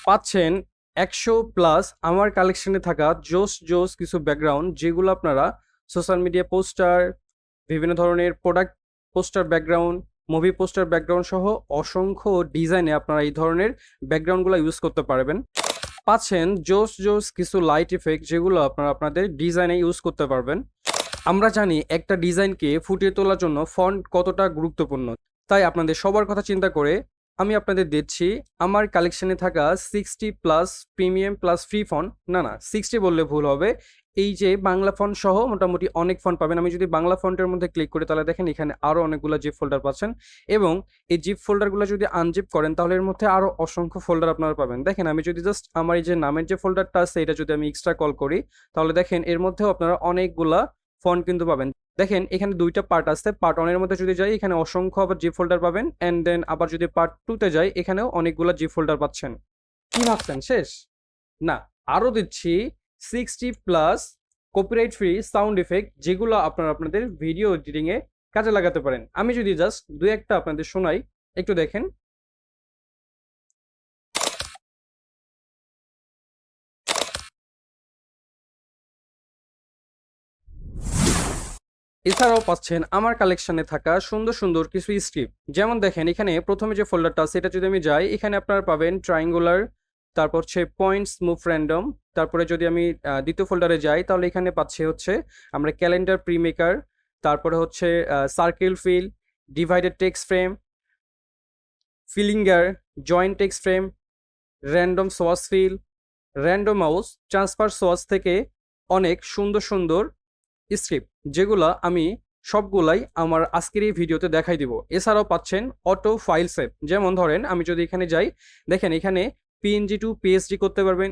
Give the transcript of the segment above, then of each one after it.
পাচ্ছেন 100+ আমার কালেকশনে থাকা জোস জোস কিছু ব্যাকগ্রাউন্ড, যেগুলো আপনারা সোশ্যাল মিডিয়া পোস্টার, বিভিন্ন ধরনের product poster background, movie poster background সহ অসংখ্য ডিজাইনে আপনারা এই ধরনের ব্যাকগ্রাউন্ডগুলো ইউজ করতে পারবেন। পাচ্ছেন জোস জোস কিছু লাইট ইফেক্ট, যেগুলো আপনারা আপনাদের ডিজাইনে ইউজ করতে পারবেন। আমরা জানি একটা ডিজাইনকে ফুটিয়ে তোলার জন্য ফন্ট কতটা গুরুত্বপূর্ণ, তাই আপনাদের সবার কথা চিন্তা করে আমি আপনাদের দিচ্ছি আমার কালেকশনে থাকা 60+ প্রিমিয়াম প্লাস ফ্রি ফন্ট, না 60 বললে ভুল হবে, এই যে বাংলা ফন্ট সহ মোটামুটি অনেক ফন্ট পাবেন। আমি যদি বাংলা ফন্টের মধ্যে ক্লিক করি তাহলে দেখেন এখানে আরও অনেকগুলো জিপ ফোল্ডার পাচ্ছেন, এবং এই জিপ ফোল্ডারগুলো যদি আনজিপ করেন তাহলে এর মধ্যে আরও অসংখ্য ফোল্ডার আপনারা পাবেন। দেখেন আমি যদি জাস্ট আমার এই যে নামের যে ফোল্ডারটা আছে এটা যদি আমি এক্সট্রা কল করি তাহলে দেখেন এর মধ্যেও আপনারা অনেকগুলা ফন্ট কিন্তু পাবেন। দেখেন এখানে দুইটা পার্ট আছে, পার্ট 1 এর মধ্যে যদি যাই এখানে অসংখ্য আবার জিপ ফোল্ডার পাবেন, অ্যান্ড দেন আবার যদি পার্ট 2 তে যাই এখানেও অনেকগুলো জিপ ফোল্ডার পাচ্ছেন। কি ভাবছেন শেষ? না, আরও দিচ্ছি 60+ কপিরাইট ফ্রি সাউন্ড ইফেক্ট, যেগুলো আপনারা আপনাদের ভিডিও এডিটিং এ কাজে লাগাতে পারেন। আমি যদি জাস্ট দুই একটা আপনাদের শোনাই, একটু দেখেন। এছাড়াও পাচ্ছেন আমার কালেকশনে থাকা সুন্দর সুন্দর কিছু স্ক্রিপ্ট, যেমন দেখেন এখানে প্রথমে যে ফোল্ডারটা আছে এটা যদি আমি যাই এখানে আপনারা পাবেন ট্রায়াঙ্গুলার, তারপর হচ্ছে পয়েন্টস মুভ র্যান্ডম। তারপরে যদি আমি দ্বিতীয় ফোল্ডারে যাই তাহলে এখানে পাচ্ছি হচ্ছে আমরা ক্যালেন্ডার প্রিমেকার, তারপরে হচ্ছে circle fill, divided text frame, ফিলিঙ্গার, joint text frame, random swash fill, random mouse, transfer swash থেকে অনেক সুন্দর সুন্দর স্ক্রিপ্ট, যেগুলো আমি সবগুলাই আমার আজকের এই ভিডিওতে দেখাই দিব। এছাড়াও পাচ্ছেন অটো ফাইল সেভ, যেমন ধরেন আমি যদি এখানে যাই দেখেন এখানে পিএনজি টু পিএসডি করতে পারবেন,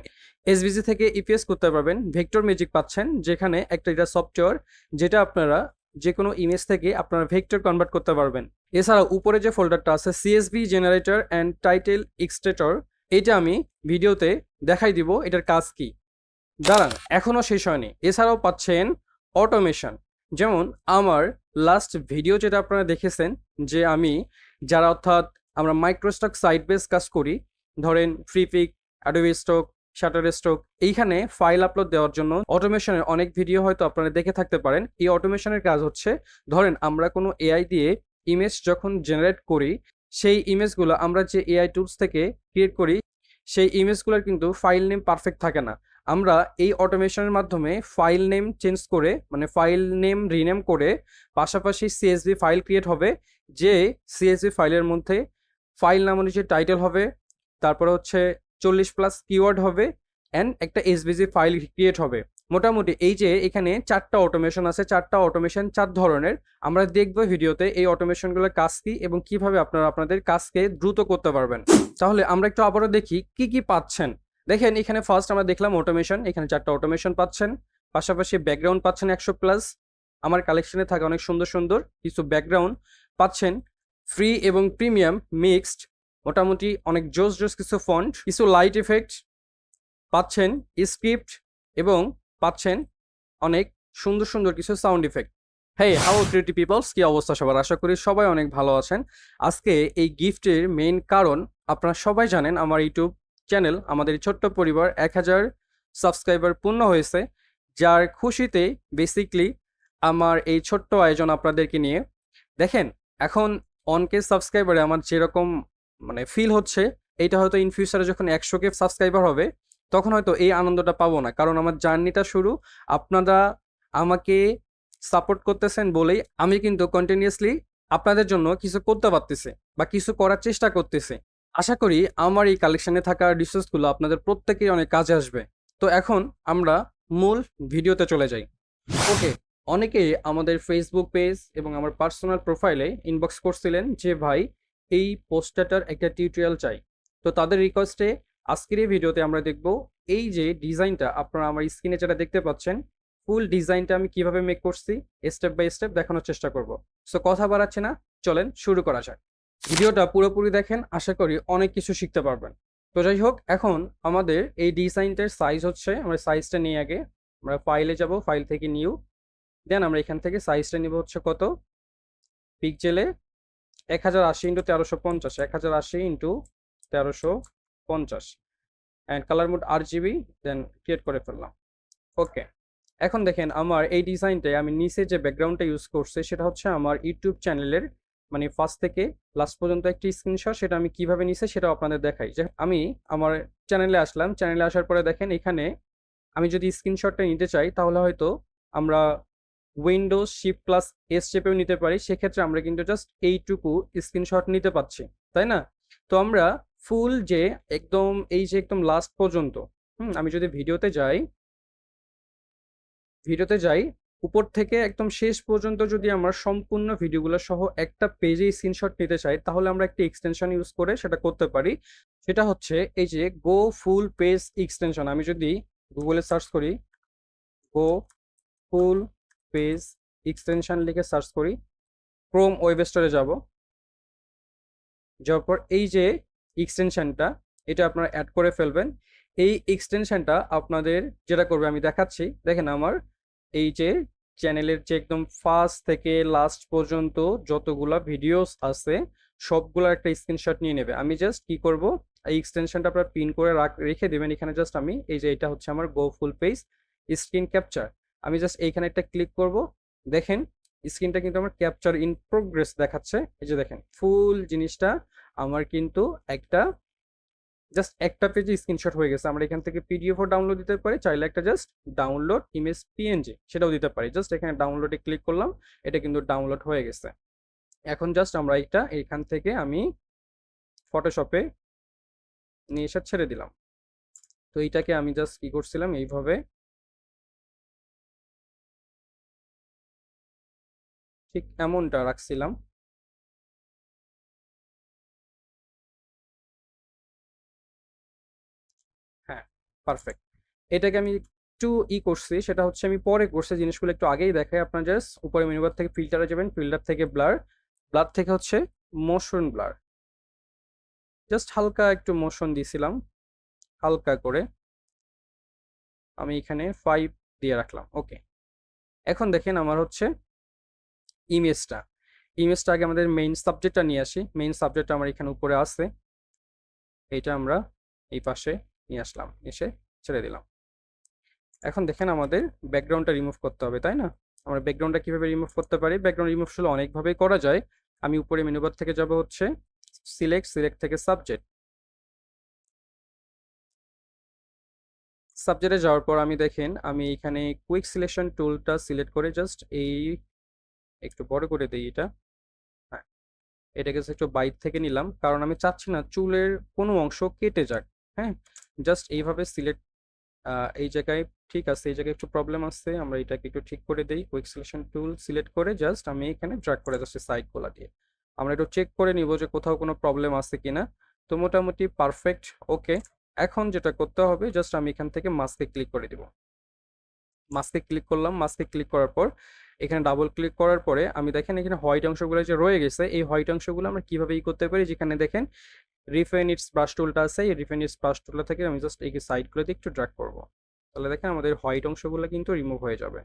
এসভিজি থেকে ইপিএস করতে পারবেন, ভেক্টর ম্যাজিক পাচ্ছেন যেখানে একটা এটা সফটওয়্যার যেটা আপনারা যে কোনো ইমেজ থেকে আপনারা ভেক্টর কনভার্ট করতে পারবেন। এছাড়াও উপরে যে ফোল্ডারটা আছে সিএসভি জেনারেটর অ্যান্ড টাইটেল এক্সট্রেটর, এটা আমি ভিডিওতে দেখাই দিব এটার কাজ কি। দাঁড়ান, এখনও শেষ হয়নি। এছাড়াও পাচ্ছেন অটোমেশন, যেমন আমার লাস্ট ভিডিও যেটা আপনারা দেখেছেন যে আমি যারা অর্থাৎ আমরা মাইক্রোস্টক সাইট বেস কাজ করি, ধরেন Freepik, Adobe stock, shutter stock, এইখানে ফাইল আপলোড দেওয়ার জন্য অটোমেশনের অনেক ভিডিও হয়তো আপনারা দেখে থাকতে পারেন। এই অটোমেশনের কাজ হচ্ছে ধরেন আমরা কোনো এআই দিয়ে ইমেজ যখন জেনারেট করি, সেই ইমেজগুলো আমরা যে এআই টুলস থেকে ক্রিয়েট করি সেই ইমেজগুলোর কিন্তু ফাইল নেম পারফেক্ট থাকে না। আমরা এই অটোমেশনের মাধ্যমে ফাইল নেম চেঞ্জ করে মানে ফাইল নেম রিনেম করে পাশাপাশি সিএসভি ফাইল ক্রিয়েট হবে, যে সিএসভি ফাইলের মধ্যে ফাইল নাম অনুযায়ী টাইটেল হবে, তারপরে হচ্ছে 40+ কিওয়ার্ড হবে, অ্যান্ড একটা এসভিজি ফাইল ক্রিয়েট হবে। মোটামুটি এই যে এখানে 4টা অটোমেশন আছে, 4টা অটোমেশন 4 ধরনের। আমরা দেখবো ভিডিওতে এই অটোমেশনগুলোর কাজ কি এবং কিভাবে আপনারা আপনাদের কাজকে দ্রুত করতে পারবেন। তাহলে আমরা একটু আবারও দেখি কি কি পাচ্ছেন। দেখেন এখানে ফার্স্ট আমরা দেখলাম অটোমেশন, এখানে 4টা অটোমেশন পাচ্ছেন, পাশাপাশি ব্যাকগ্রাউন্ড পাচ্ছেন 100+। আমার কালেকশনে থাকা অনেক সুন্দর সুন্দর কিছু ব্যাকগ্রাউন্ড পাচ্ছেন ফ্রি এবং প্রিমিয়াম মিক্সড, মোটামুটি অনেক জোস জোস কিছু ফন্ট, কিছু লাইট ইফেক্ট পাচ্ছেন, স্ক্রিপ্ট, এবং পাচ্ছেন অনেক সুন্দর সুন্দর কিছু sound effect. Hey how creative peoples, কি অবস্থা সবার? আশা করি সবাই অনেক ভালো আছেন। আজকে এই গিফটের মেইন কারণ আপনারা সবাই জানেন, আমার ইউটিউব চ্যানেল, আমাদের এই ছোট্ট পরিবার 1000 সাবস্ক্রাইবার পূর্ণ হয়েছে, যার খুশিতে বেসিকলি আমার এই ছোট্ট আয়োজন আপনাদেরকে নিয়ে। দেখেন এখন 1K সাবস্ক্রাইবারে আমার যেরকম মানে ফিল হচ্ছে, এইটা হয়তো ইন ফিউচারে যখন 100K সাবস্ক্রাইবার হবে তখন হয়তো এই আনন্দটা পাবো না, কারণ আমার জার্নিটা শুরু আপনারা আমাকে সাপোর্ট করতেছেন বলেই আমি কিন্তু কন্টিনিউয়াসলি আপনাদের জন্য কিছু করতে পারতেছি বা কিছু করার চেষ্টা করতেছি। আশা করি আমার এই কালেকশনে থাকা রিসোর্সগুলো আপনাদের প্রত্যেকেই অনেক কাজে আসবে। তো এখন আমরা মূল ভিডিওতে চলে যাই। ওকে, অনেকেই আমাদের ফেসবুক পেজ এবং আমার পার্সোনাল প্রোফাইলে ইনবক্স করছিলেন যে ভাই এই পোস্টারটার একটা টিউটোরিয়াল চাই। তো তাদের রিকোয়েস্টে আজকের এই ভিডিওতে আমরা দেখব এই যে ডিজাইনটা আপনারা আমার স্ক্রিনে যেটা দেখতে পাচ্ছেন, ফুল ডিজাইনটা আমি কিভাবে মেক করছি স্টেপ বাই স্টেপ দেখানোর চেষ্টা করব। সো কথা বাড়াচ্ছি না, চলেন শুরু করা যাক। ভিডিওটা পুরোপুরি দেখেন, আশা করি অনেক কিছু শিখতে পারবেন। তো যাই হোক, এখন আমাদের এই ডিজাইনটার সাইজ হচ্ছে, আমরা সাইজটা নিয়ে আগে আমরা ফাইলে যাব, ফাইল থেকে নিউ, দেন আমরা এখান থেকে সাইজটা নিব হচ্ছে কত, পিক্সেলে 1080 × 1350, 1080 × 1350। And colour mode RGB, then create করে ফেললাম। ওকে, এখন দেখেন আমার এই ডিজাইনটায় আমি নিচে যে ব্যাকগ্রাউন্ডটা ইউজ করছি সেটা হচ্ছে আমার ইউটিউব চ্যানেলের, মানে ফার্স্ট থেকে লাস্ট পর্যন্ত একটি স্ক্রিনশট। সেটা আমি কিভাবে নিছি সেটা আপনাদের দেখাই। যে আমি আমার চ্যানেলে আসলাম, চ্যানেলে আসার পরে দেখেন এখানে আমি যদি স্ক্রিনশটটা নিতে চাই তাহলে হয়তো আমরা উইন্ডোজ শিফট প্লাস এস চেপেও নিতে পারি। সেক্ষেত্রে আমরা কিন্তু জাস্ট এইটুকু স্ক্রিনশট নিতে পারছি, তাই না? তো আমরা ফুল যে একদম এই যে একদম লাস্ট পর্যন্ত, আমি যদি ভিডিওতে যাই উপর থেকে একদম শেষ পর্যন্ত যদি আমরা সম্পূর্ণ ভিডিওগুলো সহ একটা পেজে স্ক্রিনশট নিতে চাই তাহলে আমরা একটা এক্সটেনশন ইউজ করে সেটা করতে পারি। সেটা হচ্ছে এই যে গো ফুল পেজ এক্সটেনশন। আমি যদি গুগলে সার্চ করি গো ফুল পেজ এক্সটেনশন লিখে সার্চ করি, ক্রোম ওয়েব স্টোরে যাওয়ার পর এই যে এক্সটেনশনটা এটা আপনারা অ্যাড করে ফেলবেন। এই এক্সটেনশনটা আপনাদের যেটা করবে আমি দেখাচ্ছি। দেখেন আমার এই যে চ্যানেলের যে একদম ফার্স্ট থেকে লাস্ট পর্যন্ত যতগুলা ভিডিওস আছে সবগুলোর একটা স্ক্রিনশট নিয়ে নেবে। আমি জাস্ট কি করব, এই এক্সটেনশনটা আপনারা পিন করে রেখে দেবেন এখানে। জাস্ট আমি এই যে এটা হচ্ছে আমার গো ফুল পেজ স্ক্রিন ক্যাপচার, আমি জাস্ট এইখানে একটা ক্লিক করব। দেখেন স্ক্রিনটা কিন্তু আমার ক্যাপচার ইন প্রোগ্রেস দেখাচ্ছে। এই যে দেখেন ফুল জিনিসটা আমার কিন্তু জাস্ট একটা পেজে স্ক্রিনশট হয়ে গেছে। আমরা এখান থেকে পিডিএফও ডাউনলোড দিতে পারি, চাইলে একটা জাস্ট ডাউনলোড ইমেজ পিএনজি সেটাও দিতে পারি। জাস্ট এখানে ডাউনলোডে ক্লিক করলাম, এটা কিন্তু ডাউনলোড হয়ে গেছে। এখন জাস্ট আমরা এটা এখান থেকে আমি ফটোশপে নিয়ে এসে ছেড়ে দিলাম। তো এইটাকে আমি জাস্ট কি করছিলাম, এইভাবে ঠিক এমনটা রাখছিলাম। হ্যাঁ, পারফেক্ট। এটাকে আমি একটু করছি, সেটা হচ্ছে আমি পরে করছি, জিনিসগুলো একটু আগেই দেখাই। আপনার জাস্ট উপরে মেনু বার থেকে ফিল্টারে যাবেন, ফিল্টার থেকে ব্লার, ব্লার থেকে হচ্ছে মোশন ব্লার, জাস্ট হালকা একটু মোশন দিয়েছিলাম হালকা করে, আমি এখানে 5 দিয়ে রাখলাম। ওকে, এখন দেখেন আমার হচ্ছে ইমেজটা ইমেজটা আগে আমাদের মেইন সাবজেক্টটা নিয়ে আসি। মেইন সাবজেক্টটা আমার এখানে উপরে আছে, এইটা আমরা এই পাশে নিয়ে আসলাম, এসে ছেড়ে দিলাম। এখন দেখেন আমাদের ব্যাকগ্রাউন্ডটা রিমুভ করতে হবে, তাই না? আমরা ব্যাকগ্রাউন্ডটা কিভাবে রিমুভ করতে পারি? ব্যাকগ্রাউন্ড রিমুভ আসলে অনেকভাবেই করা যায়। আমি উপরে মেনু বার থেকে যাব হচ্ছে সিলেক্ট থেকে সাবজেক্টে যাওয়ার পর আমি দেখেন আমি এখানে কুইক সিলেকশন টুলটা সিলেক্ট করে জাস্ট এই একটু বড় করে দিই এটা। হ্যাঁ, এটাকে একটু বাইর থেকে নিলাম, কারণ আমি চাচ্ছি না চুলের কোনো অংশ কেটে যাক। হ্যাঁ, জাস্ট এইভাবে সিলেক্ট, এই জায়গায় ঠিক আছে, এই জায়গায় একটু প্রবলেম আছে, আমরা এটাকে একটু ঠিক করে দেই। কুইক সিলেকশন টুল সিলেক্ট করে জাস্ট আমি এখানে ড্র্যাগ করে যাচ্ছি সাইডগুলা দিয়ে। আমরা একটু চেক করে নিব যে কোথাও কোনো প্রবলেম আছে কিনা। তো মোটামুটি পারফেক্ট। ওকে, এখন যেটা করতে হবে জাস্ট আমি এখান থেকে মাস্কে ক্লিক করে দিব। মাস্কে ক্লিক করলাম, মাস্কে ক্লিক করার পর এখানে ডাবল ক্লিক করার পরে আমি দেখেন এখানে হোয়াইট অংশগুলো যে রয়ে গেছে, এই হোয়াইট অংশগুলো আমরা কিভাবে করতে পারি, যেখানে দেখেন রিফাইন ইটস ব্রাশ টুলটা আছে, এই রিফাইন ইটস ব্রাশ টুলটা থেকে আমি জাস্ট এই সাইডগুলোতে একটু ড্র্যাগ করব। তাহলে দেখেন আমাদের হোয়াইট অংশগুলো কিন্তু রিমুভ হয়ে যাবে।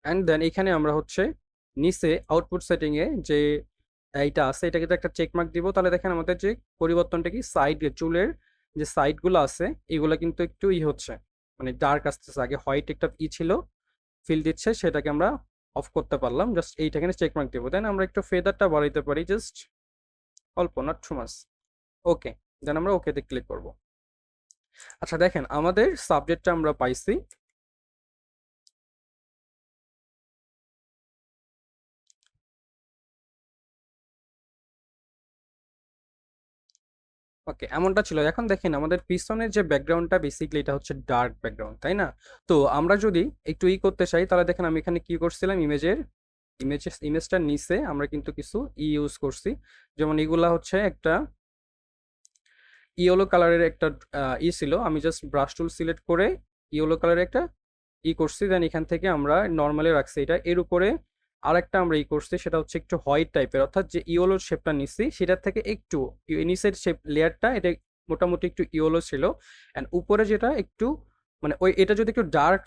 অ্যান্ড দেন এখানে আমরা হচ্ছে নিচে আউটপুট সেটিংয়ে যে এইটা আছে এটা কিন্তু একটা চেক মার্ক দিব। তাহলে দেখেন আমাদের যে পরিবর্তনটা কি, সাইড চুলের যে সাইডগুলো আছে এগুলো কিন্তু একটু হচ্ছে, মানে ডার্ক আসতেছে। আগে হোয়াইট একটা ছিল, ফিল দিচ্ছে, সেটাকে আমরা অফ করতে পারলাম। জাস্ট এইটা এখানে চেক মার্ক দেবো। দেন আমরা একটু ফেদারটা বাড়াইতে পারি, জাস্ট অল্প, নট টু মাচ। ওকে, দেন আমরা ওকেতে ক্লিক করব। আচ্ছা দেখেন আমাদের সাবজেক্টটা আমরা পাইছি। ওকে, এমনটা ছিল। এখন দেখেন আমাদের পিছনের যে ব্যাকগ্রাউন্ডটা বেসিক্যালি এটা হচ্ছে ডার্ক ব্যাকগ্রাউন্ড, তাই না? তো আমরা যদি একটু করতে চাই তাহলে দেখেন আমি এখানে কি করছিলাম, ইমেজটার নিচে আমরা কিন্তু কিছু ইউজ করছি। যেমন এগুলা হচ্ছে একটা ইয়েলো কালারের একটা ছিল, আমি জাস্ট ব্রাশ টুল সিলেক্ট করে ইয়েলো কালারের একটা করছি। দেন এখান থেকে আমরা নর্মালি রাখছি এটা, এর উপরে আরেকটা আমরা করছি, সেটা হচ্ছে একটু হোয়াইট টাইপের, অর্থাৎ যে ইয়েলো শেপটা নিচ্ছি সেটার থেকে একটু নিচের শেপ লেয়ারটা এটা মোটামুটি একটু ইয়েলো ছিল। অ্যান্ড উপরে যেটা একটু মানে এটা যদি একটু ডার্ক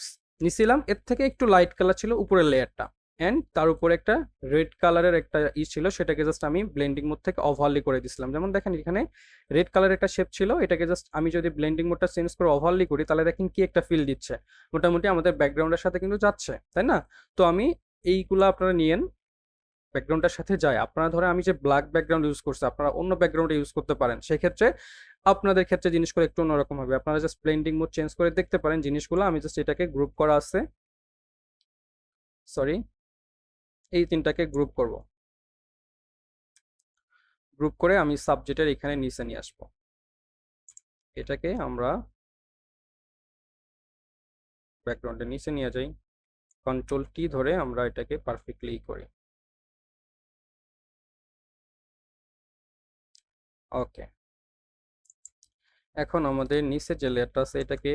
নিছিলাম, এর থেকে একটু লাইট কালার ছিল উপরের লেয়ারটা। অ্যান্ড তার উপরে একটা রেড কালারের একটা ছিল, সেটাকে জাস্ট আমি ব্লেন্ডিং মোড থেকে ওভারলি করে দিছিলাম। যেমন দেখেন এখানে রেড কালারের একটা শেপ ছিল, এটাকে জাস্ট আমি যদি ব্লেন্ডিং মোডটা চেঞ্জ করে ওভারলি করি তাহলে দেখেন কি একটা ফিল দিচ্ছে, মোটামুটি আমাদের ব্যাকগ্রাউন্ডের সাথে কিন্তু যাচ্ছে, তাই না? তো আমি এইগুলা আপনারা নিয়েন, ব্যাকগ্রাউন্ডের সাথে যায়। আপনারা ধরে আমি যে ব্ল্যাক ব্যাকগ্রাউন্ড ইউজ করছি, আপনারা অন্য ব্যাকগ্রাউন্ডে ইউজ করতে পারেন, সেক্ষেত্রে আপনাদের ক্ষেত্রে জিনিসগুলো একটু অন্যরকম হবে। আপনারা জাস্ট ব্লেন্ডিং মোড চেঞ্জ করে দেখতে পারেন জিনিসগুলো। আমি জাস্ট এটাকে গ্রুপ করা আছে, সরি, এই তিনটাকে গ্রুপ করব, গ্রুপ করে আমি সাবজেক্টের এখানে নিচে নিয়ে আসবো। এটাকে আমরা ব্যাকগ্রাউন্ডের নিচে নিয়ে যাই, কন্ট্রোল টি ধরে আমরা এটাকে পারফেক্টলি করি। ওকে, এখন আমাদের নিচে যে লেয়ারটা আছে এটাকে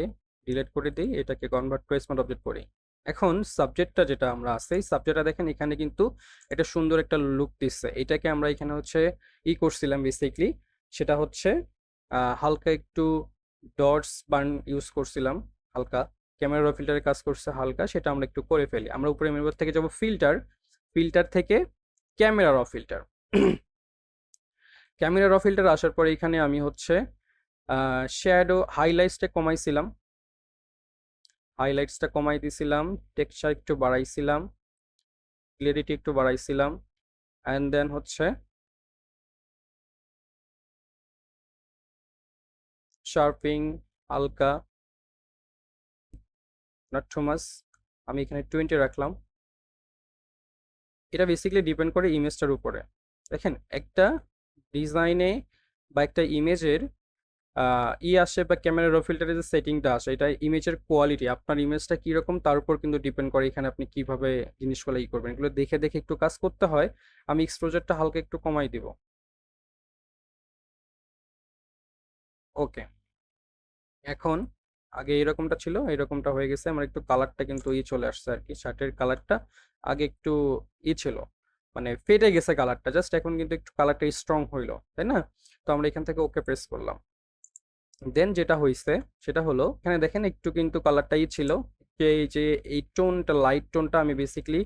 ডিলিট করে দিই, এটাকে কনভার্ট টু স্মার্ট অবজেক্ট করি। এখন সাবজেক্টটা যেটা আমরা আছে, এই সাবজেক্টটা দেখেন এখানে কিন্তু এটা সুন্দর একটা লুক দিচ্ছে। এটাকে আমরা এখানে হচ্ছে করছিলাম বেসিকলি, সেটা হচ্ছে হালকা একটু ডটস বার্ন ইউজ করছিলাম, হালকা ক্যামেরা র ফিল্টারের কাজ করছে হালকা, সেটা আমরা একটু করে ফেলি। আমরা উপরে মেনু থেকে যাব ফিল্টার, ফিল্টার থেকে ক্যামেরা র ফিল্টার। ক্যামেরা র ফিল্টার আসার পরে এখানে আমি হচ্ছে শ্যাডো হাইলাইটসটা কমাইছিলাম, হাইলাইটসটা কমাই দিছিলাম, টেক্সচার একটু বাড়াইছিলাম, ক্লিয়ারিটি একটু বাড়াইছিলাম, অ্যান্ড দেন হচ্ছে শার্পিং হালকা, নট টু মাচ, আমি এখানে 20 রাখলাম। এটা বেসিক্যালি ডিপেন্ড করে ইমেজটার উপরে। দেখেন একটা ডিজাইনে বা একটা ইমেজের আসে বা ক্যামেরা র ফিল্টারের যে সেটিংটা আসে, এটা ইমেজের কোয়ালিটি, আপনার ইমেজটা কীরকম তার উপর কিন্তু ডিপেন্ড করে এখানে আপনি কিভাবে জিনিসগুলো করবেন। এগুলো দেখে দেখে একটু কাজ করতে হয়। আমি এক্সপোজারটা হালকা একটু কমাই দিব। ওকে, এখন আগে এরকমটা ছিল, এরকমটা হয়ে গেছে। আমার একটু কালারটা কিন্তু চলে আসছে আর কি, শার্টের কালারটা আগে একটু ছিল, মানে ফেটে গেছে কালারটা, জাস্ট এখন কিন্তু একটু কালারটা স্ট্রং হইলো, তাই না? তো আমরা এখান থেকে ওকে প্রেস করলাম। দেন যেটা হয়েছে সেটা হলো এখানে দেখেন একটু কিন্তু কালারটাই ছিল, এই যে এই টোনটা, লাইট টোনটা আমি বেসিক্যালি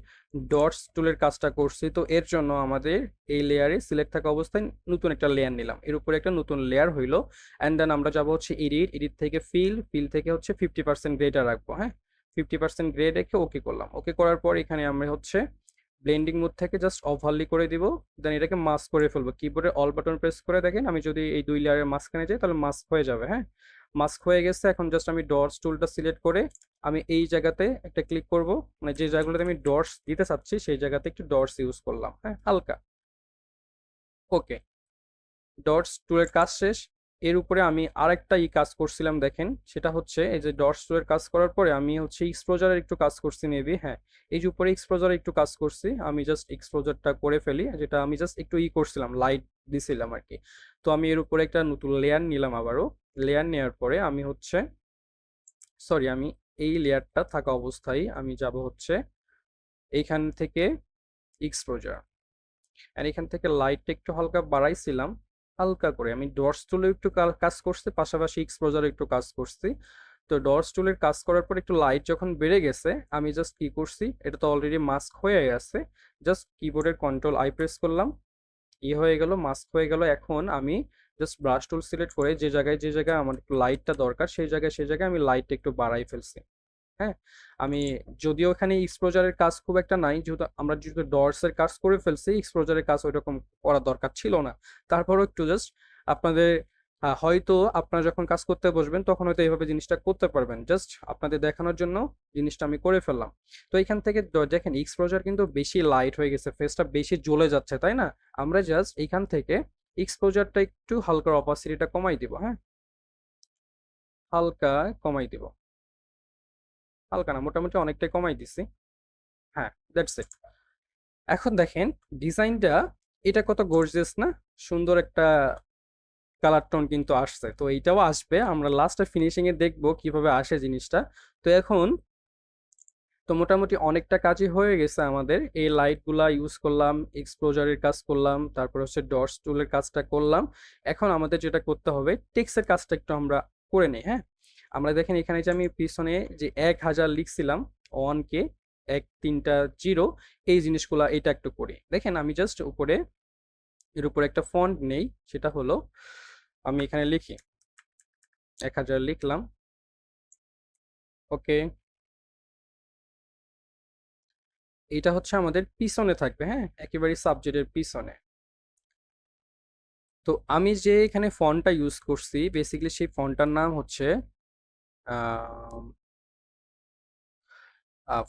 ডটস টুলের কাজটা করছি। তো এর জন্য আমাদের এই লেয়ারে সিলেক্ট থাকা অবস্থায় নতুন একটা লেয়ার নিলাম, এর উপরে একটা নতুন লেয়ার হইলো। অ্যান্ড দেন আমরা যাবো হচ্ছে এডিট, এডিট থেকে ফিল, ফিল থেকে হচ্ছে 50% গ্রেডটা রাখবো। হ্যাঁ, 50% গ্রেড রেখে ওকে করলাম। ওকে করার পর এখানে আমরা হচ্ছে ব্লেন্ডিং মোড থেকে জাস্ট ওভারলি করে দিব, দেন এটাকে মাস্ক করে ফেলবো। কিবোর্ডে অল বাটন প্রেস করে দেখেন আমি যদি এই দুই লেয়ারের মাঝখানে যাই তাহলে মাস্ক হয়ে যাবে। হ্যাঁ, মাস্ক হয়ে গেছে। এখন জাস্ট আমি ডটস টুলটা সিলেক্ট করে আমি এই জায়গাতে একটা ক্লিক করব, মানে যে জায়গাগুলোতে আমি ডটস দিতে চাচ্ছি সেই জায়গাতে একটু ডটস ইউজ করলাম, হ্যাঁ, হালকা। ওকে, ডটস টুলের কাজ শেষ। এর উপরে আমি আরেকটা কাজ করছিলাম, দেখেন সেটা হচ্ছে এই যে ডটস টুলের কাজ করার পরে আমি হচ্ছে এক্সপোজারের একটু কাজ করছি মেবি, হ্যাঁ, এই যে উপরে এক্সপোজারের একটু কাজ করছি। আমি জাস্ট এক্সপোজারটা করে ফেলি, যেটা আমি জাস্ট একটু করছিলাম, লাইট দিছিলাম আর কি। তো আমি এর উপরে একটা নতুন লেয়ার নিলাম আবারও। লেয়ার নেওয়ার পরে আমি হচ্ছে, সরি, আমি এই লেয়ারটা থাকা অবস্থায় আমি যাব হচ্ছে এইখান থেকে এক্সপোজার, আর এখান থেকে লাইটটা একটু হালকা বাড়াইছিলাম, হালকা করে। আমি ডটস টুলে একটু কাজ করছি, পাশাপাশি এক্সপোজারে একটু কাজ করছি। তো ডটস টুলের কাজ করার পর একটু লাইট যখন বেড়ে গেছে আমি জাস্ট কি করছি, এটা তো অলরেডি মাস্ক হয়ে গেছে, জাস্ট কিবোর্ডের কন্ট্রোল আই প্রেস করলাম, হয়ে গেল, মাস্ক হয়ে গেল। এখন আমি জাস্ট ব্রাশ টুল সিলেক্ট করে যে জায়গায় যে জায়গায় আমার একটু লাইটটা দরকার সেই জায়গায় আমি লাইটটা একটু বাড়াই ফেলছি। হ্যাঁ, আমি যদিও এখানে এক্সপোজারের কাজ খুব একটা নাই, যেহেতু আমরা যেহেতু ডটস এর কাজ করে ফেলছি, এক্সপোজারের কাজ ওইরকম করা দরকার ছিল না। তারপরও একটু জাস্ট আপনাদের হয়তো আপনারা যখন কাজ করতে বসবেন তখন হয়তো এইভাবে জিনিসটা করতে পারবেন, জাস্ট আপনাদের দেখানোর জন্য জিনিসটা আমি করে ফেললাম। তো এখান থেকে দেখেন এক্সপোজার কিন্তু বেশি লাইট হয়ে গেছে, ফেসটা বেশি জ্বলে যাচ্ছে, তাই না? আমরা জাস্ট এইখান থেকে এক্সপোজারটা একটু হালকা, অপাসিটিটা কমাই দিব। হ্যাঁ, হালকা কমাই দিব, হালকা না, মোটামুটি অনেকটাই কমাই দিছি। হ্যাঁ, দ্যাটস ইট। এখন দেখেন ডিজাইনটা, এটা কত গর্জিয়াস না, সুন্দর একটা কালার টোন কিন্তু আসছে। তো এইটাও আসবে, আমরা লাস্টে ফিনিশিং এ দেখবো কিভাবে আসে জিনিসটা। তো এখন তো মোটামুটি অনেকটা কাজই হয়ে গেছে আমাদের। এই লাইটগুলা ইউজ করলাম, এক্সপোজারের কাজ করলাম, তারপর হচ্ছে ডটস টুলের কাজটা করলাম। এখন আমাদের যেটা করতে হবে, টেক্সটের কাজটা একটু আমরা করে নিই। হ্যাঁ, আমরা দেখেন এখানে যে আমি পিছনে যে 1000 লিখছিলাম 1K, 3টা জিরো, এই জিনিসগুলা এটা একটু করি। দেখেন আমি জাস্ট এর উপরে একটা ফন্ট নেই, সেটা হলো আমি এখানে লিখি 1000 লিখলাম, ওকে। এটা হচ্ছে আমাদের পিছনে থাকবে, হ্যাঁ, একেবারে সাবজেক্টের পিছনে। তো আমি যে এখানে ফন্টটা ইউজ করছি বেসিক্যালি সেই ফন্টটার নাম হচ্ছে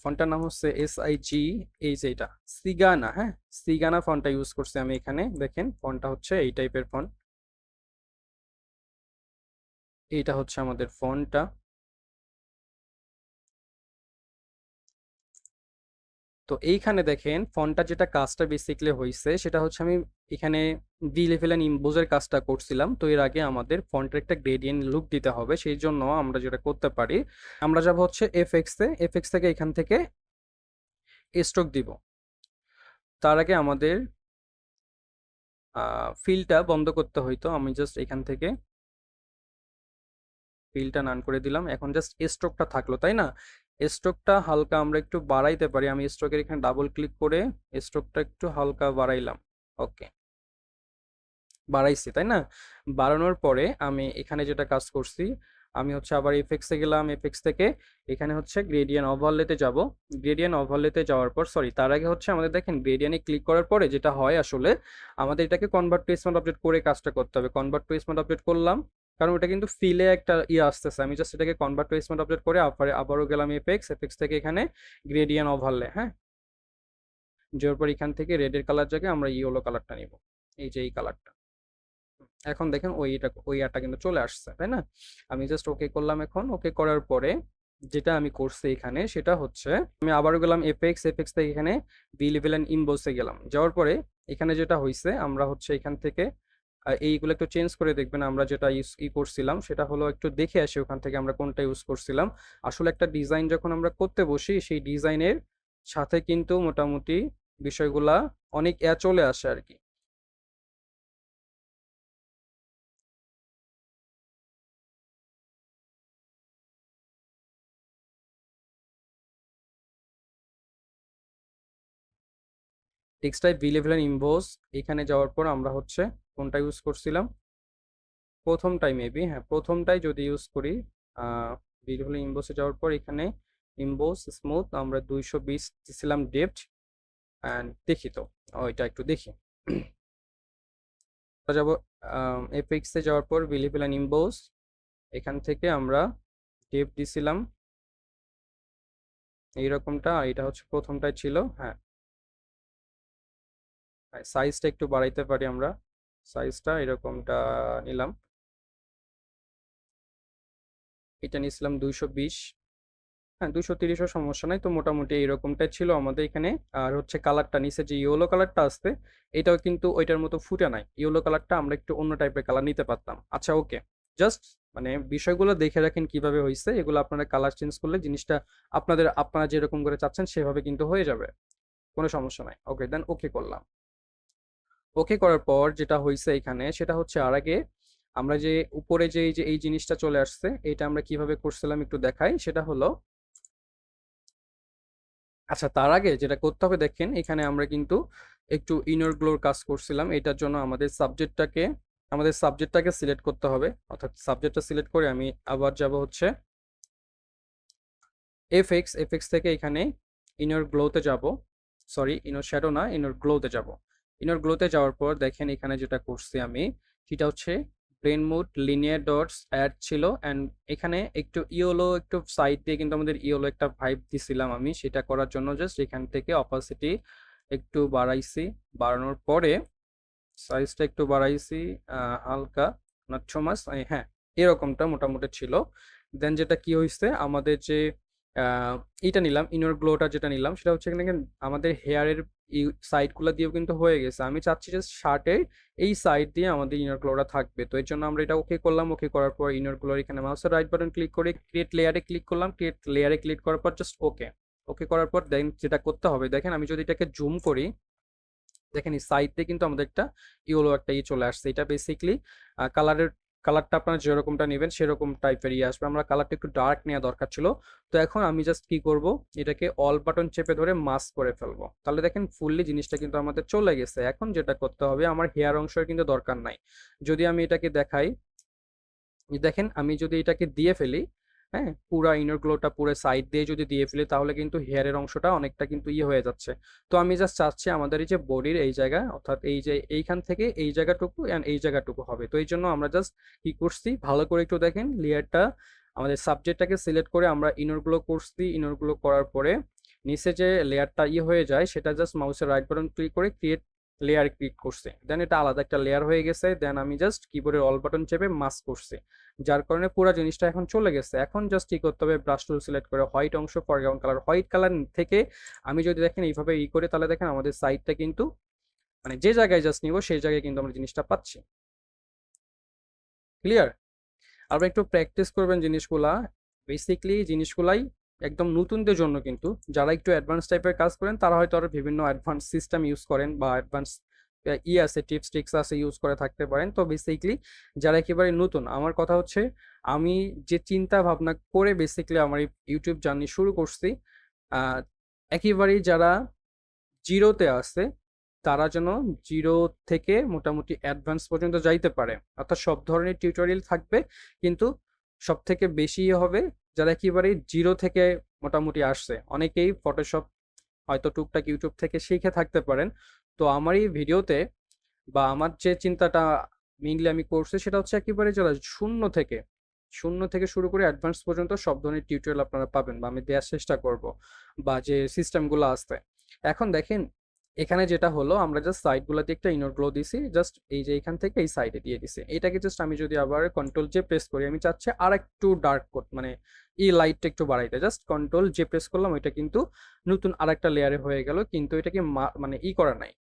ফন্টটার নাম হচ্ছে SIG, এই যে এটা সিগানা, হ্যাঁ, সিগানা ফন্টটা ইউজ করছি আমি এখানে। দেখেন ফন্টটা হচ্ছে এই টাইপের ফন্ট, এইটা হচ্ছে আমাদের ফন্টটা। তো এইখানে দেখেন ফন্টটা যেটা কাজটা বেসিক্যালি হয়েছে সেটা হচ্ছে আমি এখানে ভি লেভেল এন্ড ইম্বোজের কাজটা করছিলাম। তো এর আগে আমাদের ফন্টের একটা গ্রেডিয়েন্ট লুক দিতে হবে, সেই জন্য আমরা যেটা করতে পারি, আমরা যাব হচ্ছে এফএক্স থেকে এখান থেকে স্ট্রোক দিব। তার আগে আমাদের ফিলটা বন্ধ করতে হইতো, আমি জাস্ট এখান থেকে ফিলটা নান করে দিলাম। এখন জাস্ট স্ট্রোকটা থাকলো, তাই না? স্ট্রোকটা হালকা আমরা একটু বাড়াইতে পারি, আমি স্ট্রোকের এখানে ডাবল ক্লিক করে স্ট্রোকটা একটু হালকা বাড়াইলাম, ওকে, বাড়াইছি, তাই না? বাড়ানোর পরে আমি এখানে যেটা কাজ করছি, আমি হচ্ছে আবার এফএক্সে গেলাম, এফএক্স থেকে এখানে হচ্ছে গ্রেডিয়েন্ট ওভারলেতে যাব। গ্রেডিয়েন্ট ওভারলেতে যাওয়ার পর, সরি, তার আগে হচ্ছে আমাদের দেখেন গ্রেডিয়েন্টে ক্লিক করার পরে যেটা হয় আসলে আমাদের এটাকে কনভার্ট টু স্মার্ট অবজেক্ট করে কাজটা করতে হবে। কনভার্ট টু স্মার্ট অবজেক্ট করলাম, কারণ ওটা কিন্তু ফিলে একটা আসতেছে। আমি জাস্ট এটাকে কনভার্ট টু স্মার্ট অবজেক্ট করে আবারও গেলাম এফএক্স থেকে এখানে গ্রেডিয়েন্ট ওভারলে, হ্যাঁ, যাওয়ার পর এখান থেকে রেডের কালার জায়গায় আমরা ইয়েলো কালারটা নিব, এই যে এই কালারটা। এখন দেখেন ওই আটা কিন্তু চলে আসছে, তাই না? আমি জাস্ট ওকে করলাম। এখন ওকে করার পরে যেটা আমি করছি এখানে সেটা হচ্ছে আমি আবারও গেলাম এফএক্স থেকে এখানে ভি লেভেল এন্ড ইম্বোসে গেলাম। যাওয়ার পরে এখানে যেটা হয়েছে আমরা হচ্ছে এখান থেকে এইগুলো একটু চেঞ্জ করে দেখবেন। আমরা যেটা করছিলাম সেটা হলো একটু দেখে আসি ওখান থেকে আমরা কোনটা ইউজ করছিলাম। আসলে একটা ডিজাইন যখন আমরা করতে বসি সেই ডিজাইনের সাথে কিন্তু মোটামুটি বিষয়গুলা অনেক চলে আসে আর কি। Text type V level and emboss, এখানে যাওয়ার পর আমরা হচ্ছে কোনটা ইউজ করছিলাম, প্রথমটাই মেবি, হ্যাঁ প্রথমটাই যদি ইউজ করি। ভি লেভেল ইম্বোসে যাওয়ার পর এখানে ইম্বোস স্মুথ আমরা 220 দিছিলাম ডেপথ। অ্যান্ড দেখি তো ওইটা একটু দেখি। আমরা যাব এফএক্সে যাওয়ার পর ভি লেভেল এন্ড ইম্বোস, এখান থেকে আমরা ডেপথ দিছিলাম এইরকমটা, আর এটা হচ্ছে প্রথমটাই ছিল, হ্যাঁ। সাইজটা একটু বাড়াইতে পারি আমরা, সাইজটা এরকমটা নিলাম, এটা নিয়েছিলাম 220, হ্যাঁ 230ও সমস্যা নাই। তো মোটামুটি এইরকমটাই ছিল আমাদের এখানে। আর হচ্ছে কালারটা নিচে যে ইয়েলো কালারটা আসছে এটাও কিন্তু ওইটার মতো ফুটে নাই, ইয়েলো কালারটা আমরা একটু অন্য টাইপের কালার নিতে পারতাম। আচ্ছা ওকে, জাস্ট মানে বিষয়গুলো দেখে রাখেন কিভাবে হয়েছে, এগুলো আপনারা কালার চেঞ্জ করলে জিনিসটা আপনারা যেরকম করে চাচ্ছেন সেভাবে কিন্তু হয়ে যাবে, কোনো সমস্যা নাই। ওকে, দেন ওকে করলাম। ওকে করার পর যেটা হয়েছে এখানে সেটা হচ্ছে আর আগে আমরা যে উপরে যে এই জিনিসটা চলে আসছে এটা আমরা কিভাবে করছিলাম একটু দেখাই। সেটা হলো, আচ্ছা তার আগে যেটা করতে হবে দেখেন এখানে আমরা কিন্তু একটু ইনার গ্লোর কাজ করছিলাম। এটার জন্য আমাদের সাবজেক্টটাকে সিলেক্ট করতে হবে, অর্থাৎ সাবজেক্টটা সিলেক্ট করে আমি আবার যাব হচ্ছে এফএক্স থেকে এখানে ইনার গ্লোতে যাব, সরি ইনার শ্যাডো না, ইনার গ্লোতে যাব। ইনার গ্লোতে যাওয়ার পর দেখেন এখানে যেটা করছি আমি সেটা হচ্ছে blend mode linear dots add ছিল, অ্যান্ড এখানে একটু ইয়েলো একটু সাইড দিয়ে কিন্তু আমাদের ইয়েলো একটা ভাইব দিছিলাম আমি। সেটা করার জন্য জাস্ট এখান থেকে অপাসিটি একটু বাড়াইছি, বাড়ানোর পরে সাইজটা একটু বাড়াইছি হালকা, নট সো মাচ, হ্যাঁ এরকমটা মোটামুটি ছিল। দেন যেটা কি হয়েছে আমাদের যে এটা নিলাম ইনার গ্লোটা, যেটা নিলাম সেটা হচ্ছে এখানে আমাদের হেয়ারের সাইডগুলো দিয়েও কিন্তু হয়ে গেছে। আমি চাচ্ছি যে শার্টের এই সাইড দিয়ে আমাদের ইনার গ্লোটা থাকবে। তো এর জন্য আমরা এটা ওকে করলাম। ওকে করার পর ইনার গ্লোর এখানে মাউসের রাইট বাটন ক্লিক করে ক্রিয়েট লেয়ারে ক্লিক করলাম। ক্রিয়েট লেয়ারে ক্লিক করার পর জাস্ট ওকে। ওকে করার পর দেন যেটা করতে হবে দেখেন, আমি যদি এটাকে জুম করি দেখেন এই সাইড দিয়ে কিন্তু আমাদের একটা ইয়েলো একটা চলে আসছে। এটা বেসিকলি কালারের কালারটা আপনারা যেরকমটা নেবেন সেরকম টাইপের আসবে। আমরা কালারটা একটু ডার্ক নেওয়া দরকার ছিল। তো এখন আমি জাস্ট কি করব, এটাকে অল বাটন চেপে ধরে মাস্ক করে ফেলবো। তাহলে দেখেন ফুললি জিনিসটা কিন্তু আমাদের চলে গেছে। এখন যেটা করতে হবে, আমার হেয়ার অংশের কিন্তু দরকার নাই। যদি আমি এটাকে দেখাই, দেখেন আমি যদি এটাকে দিয়ে ফেলি, হ্যাঁ, পুরা ইনার গ্লোটা পুরো সাইড দিয়ে যদি দিয়ে ফেলি, তাহলে কিন্তু হেয়ারের অংশটা অনেকটা কিন্তু হয়ে যাচ্ছে। তো আমি জাস্ট চাচ্ছি আমাদের এই যে বডির এই জায়গা, অর্থাৎ এই যে এইখান থেকে এই জায়গাটুকু অ্যান্ড এই জায়গাটুকু হবে। তো এই জন্য আমরা জাস্ট কি করছি, ভালো করে একটু দেখেন, লেয়ারটা আমাদের সাবজেক্টটাকে সিলেক্ট করে আমরা ইনার গ্লো করছি। ইনার গ্লো করার পরে নিচে যে লেয়ারটা হয়ে যায়, সেটা জাস্ট মাউসের রাইট বাটন ক্লিক করে ক্রিয়েট লেয়ার ক্লিক করছে, দেন এটা আলাদা একটা লেয়ার হয়ে গেছে। দেন আমি জাস্ট কিবোর্ডের অল বাটন চেপে মাস্ক করছি, যার কারণে পুরো জিনিসটা এখন চলে গেছে। এখন জাস্ট কি করতে হবে, ব্রাশ টুল সিলেক্ট করে হোয়াইট অংশ, ফরগ্রাউন্ড কালার হোয়াইট কালার থেকে আমি যদি দেখেন এইভাবে করি, তাহলে দেখেন আমাদের সাইডটা কিন্তু মানে যে জায়গায় জাস্ট নিব সেই জায়গায় কিন্তু আমরা জিনিসটা পাচ্ছি। ক্লিয়ার? আপনারা একটু প্র্যাকটিস করবেন জিনিসগুলা। বেসিকলি জিনিসগুলাই একদম নতুনদের জন্য, কিন্তু যারা একটু অ্যাডভান্স টাইপের কাজ করেন তারা হয়তো আরো বিভিন্ন অ্যাডভান্স সিস্টেম ইউজ করেন বা অ্যাডভান্স আছে, টিপস ট্রিক্স আছে, ইউজ করে থাকতে পারেন। তো বেসিকলি যারা একেবারে নতুন, আমার কথা হচ্ছে আমি যে চিন্তা ভাবনা করে বেসিকলি আমার এই ইউটিউব জার্নি শুরু করছি, আহ, একেবারেই যারা জিরোতে আছে তারা যেন জিরো থেকে মোটামুটি অ্যাডভান্স পর্যন্ত যাইতে পারে। অর্থাৎ সব ধরনের টিউটোরিয়াল থাকবে, কিন্তু সব থেকে বেশি হবে যারা একেবারেই জিরো থেকে মোটামুটি আসছে। অনেকেই ফটোশপ হয়তো টুকটাক ইউটিউব থেকে শিখে থাকতে পারেন। তো আমার এই ভিডিওতে বা আমার যে চিন্তাটা মেইনলি আমি করছি, সেটা হচ্ছে একেবারে যারা শূন্য থেকে শুরু করে অ্যাডভান্স পর্যন্ত সব ধরনের টিউটোরিয়াল আপনারা পাবেন বা আমি দেওয়ার চেষ্টা করব, বা যে সিস্টেমগুলো আছে। এখন দেখেন এখানে যেটা হলো, আমরা জাস্ট সাইডগুলোতে একটা ইনার গ্লো দিছি, জাস্ট এই যে এখান থেকে এই সাইডে দিয়ে দিছি। এটাকে জাস্ট আমি যদি আবার কন্ট্রোল জে প্রেস করি, আমি চাচ্ছি আর একটু ডার্ক কোড মানে এই লাইটটা একটু বাড়াইতে, জাস্ট কন্ট্রোল জে প্রেস করলাম, ওইটা কিন্তু নতুন আরেকটা লেয়ারে হয়ে গেল। কিন্তু এটাকে মানে করা নাই,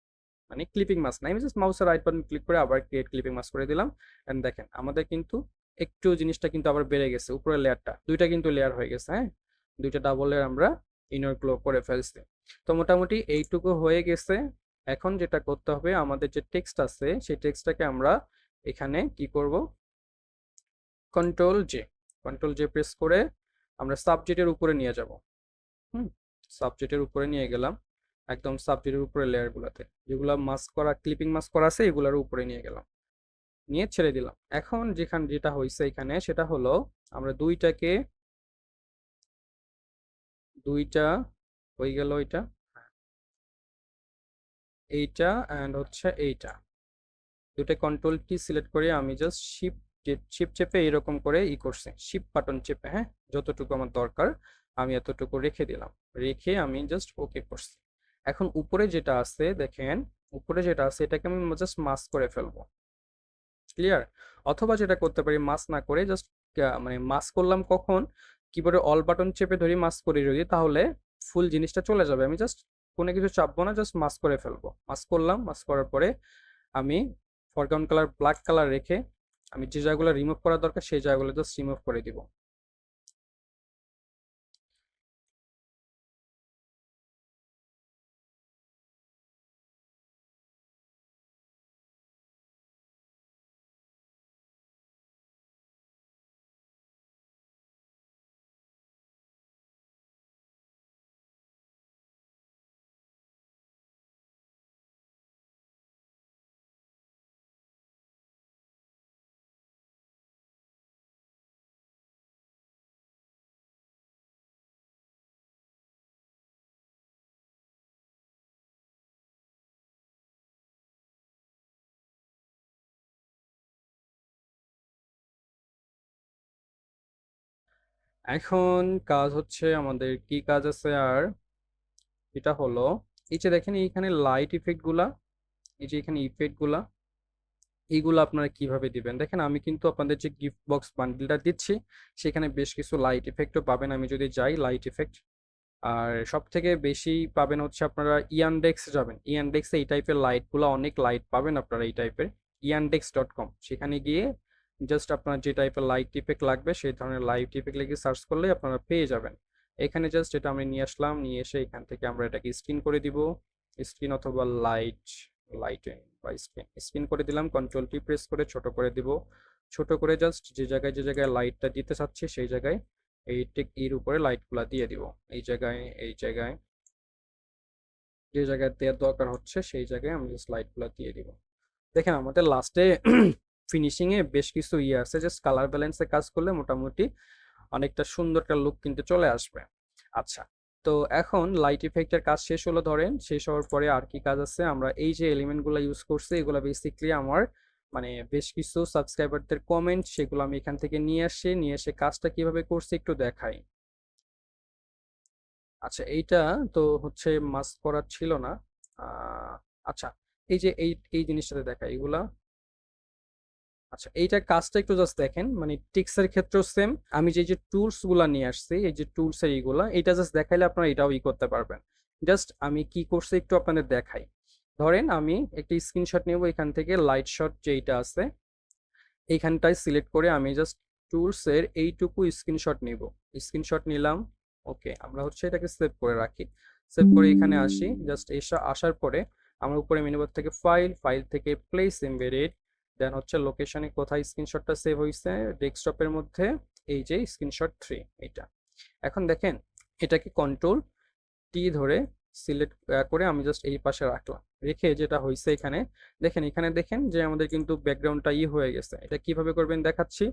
মানে ক্লিপিং মাস্ক নাই। আমি জাস্ট মাউসের রাইট বাটন ক্লিক করে আবার ক্রিয়েট ক্লিপিং মাস্ক করে দিলাম। এন্ড দেখেন আমাদের কিন্তু একটু জিনিসটা কিন্তু আবার বেড়ে গেছে, উপরের লেয়ারটা দুইটা কিন্তু লেয়ার হয়ে গেছে। হ্যাঁ, দুইটা ডাবল লেয়ার আমরা ইনার গ্লো করে ফেলছি। তো মোটামুটি এইটুকু হয়ে গেছে। এখন যেটা করতে হবে, আমাদের যে টেক্সট আছে সেই টেক্সটটাকে আমরা এখানে কি করব, কন্ট্রোল জে প্রেস করে আমরা সাবজেক্টের উপরে নিয়ে যাব। হুম, সাবজেক্টের উপরে নিয়ে গেলাম, একদম সাবজেক্টের উপরে লেয়ারগুলোতে যেগুলো মাস্ক করা, ক্লিপিং মাস্ক করা আছে, এগুলোর উপরে নিয়ে গেলাম, নিয়ে ছেড়ে দিলাম। এখন যেটা হয়েছে এখানে সেটা হলো, আমরা দুইটা হয়ে গেল, এইটা অ্যান্ড হচ্ছে এইটা, দুটো কন্ট্রোল কি সিলেক্ট করে আমি জাস্ট শিপ চেপে এরকম করে করছি, শিপ বাটন চেপে, হ্যাঁ, যতটুকু আমার দরকার আমি এতটুকু রেখে দিলাম, রেখে আমি জাস্ট ওকে করছি। এখন উপরে যেটা আছে দেখেন, উপরে যেটা আছে এটাকে আমি জাস্ট মাস্ক করে ফেলবো। ক্লিয়ার? অথবা যেটা করতে পারি, মাস্ক না করে জাস্ট মানে মাস্ক করলাম কখন, কিবোর্ডে অল বাটন চেপে ধরি মাস্ক করি যদি, তাহলে ফুল জিনিসটা চলে যাবে। আমি জাস্ট কোনো কিছু চাপবো না, জাস্ট মাস্ক করে ফেলবো। মাস্ক করলাম, মাস্ক করার পরে আমি ফরগ্রাউন্ড কালার ব্ল্যাক কালার রেখে আমি যে জায়গাগুলো রিমুভ করা দরকার সেই জায়গাগুলো জাস্ট রিমুভ করে দিব। এখন কাজ হচ্ছে আমাদের, কি কাজ আছে আর, এটা হলো এই যে দেখেন এইখানে লাইট ইফেক্ট গুলা, এই যে এখানে ইফেক্ট গুলা, এইগুলো আপনারা কিভাবে দিবেন দেখেন। আমি কিন্তু আপনাদের যে গিফট বক্স বান্ডিলটা দিচ্ছি সেখানে বেশ কিছু লাইট ইফেক্টও পাবেন। আমি যদি যাই লাইট ইফেক্ট, আর সব থেকে বেশি পাবেন হচ্ছে আপনারা ইয়ানডেক্স যাবেন, ইয়ানডেক্সে এই টাইপের লাইটগুলো, অনেক লাইট পাবেন আপনারা এই টাইপের, yandex.com, সেখানে গিয়ে জাস্ট আপনার যে টাইপের লাইট ইফেক্ট লাগবে সেই ধরনের লাইট ইফেক্ট লিখে সার্চ করলে আপনারা পেয়ে যাবেন। এখানে জাস্ট এটা আমি নিয়ে আসলাম, নিয়ে এসে এখান থেকে আমরা এটাকে স্ক্রিন করে দিব, স্ক্রিন অথবা লাইটিং বা স্ক্রিন করে দিলাম, কন্ট্রোল টি প্রেস করে ছোট করে দিব। ছোট করে জাস্ট যে জায়গায় লাইটটা দিতে চাচ্ছি সেই জায়গায় এই ঠিক এর উপরে লাইটগুলা দিয়ে দিব। এই জায়গায় যে জায়গায় দেওয়ার দরকার হচ্ছে সেই জায়গায় আমি জাস্ট লাইটগুলা দিয়ে দিব। দেখেন আমাদের লাস্টে ফিনিশিং এ বেশ কিছু ইয়ে আছে, জাস্ট কালার ব্যালেন্সে কাজ করলে মোটামুটি অনেকটা সুন্দর একটা লুক কিন্তু চলে আসবে। আচ্ছা, তো এখন লাইট ইফেক্টের কাজ শেষ হলো, ধরেন শেষ হওয়ার পরে আর কি কাজ আছে, আমরা এই যে এলিমেন্টগুলো ইউজ করছি এগুলো বেসিক্যালি আমার মানে বেশ কিছু সাবস্ক্রাইবারদের কমেন্ট, সেগুলো আমি এখান থেকে নিয়ে এসে কাজটা কিভাবে করছি একটু দেখাই। আচ্ছা, এইটা তো হচ্ছে মাস্ক করার ছিল না। আচ্ছা, এই যে এই জিনিসটাতে দেখা এগুলা। আচ্ছা, এইটার কাজটা একটু জাস্ট দেখেন, মানে টিক্সের ক্ষেত্রেও সেম। আমি যে টুলস গুলা নিয়ে আসছি, এই যে টুলস এর এইগুলা, এটা জাস্ট দেখাইলে আপনারা এটাও করতে পারবেন। জাস্ট আমি কি করছি একটু আপনাদের দেখাই। ধরেন আমি একটা স্ক্রিনশট নেব এখান থেকে, লাইট শট যেইটা আছে এইখানটায় সিলেক্ট করে আমি জাস্ট টুলস এর এইটুকু স্ক্রিনশট নিব। স্ক্রিনশট নিলাম। ওকে, আমরা হচ্ছে এটাকে সেভ করে রাখি। সেভ করে এখানে আসি, জাস্ট আসার পরে আমরা উপরে মেনু বার থেকে ফাইল থেকে প্লেস এমবেডেড, দেন হচ্ছে লোকেশনে কোথায় স্ক্রিনশটটা সেভ হয়েছে, ডেস্কটপের মধ্যে এই যে স্ক্রিনশট 3 এটা। এখন দেখেন এটাকে কন্ট্রোল টি ধরে সিলেক্ট করে আমি জাস্ট এই পাশে রাখলাম, রেখে যেটা হয়েছে এখানে দেখেন যে আমাদের কিন্তু ব্যাকগ্রাউন্ডটা হয়ে গেছে। এটা কিভাবে করবেন দেখাচ্ছি।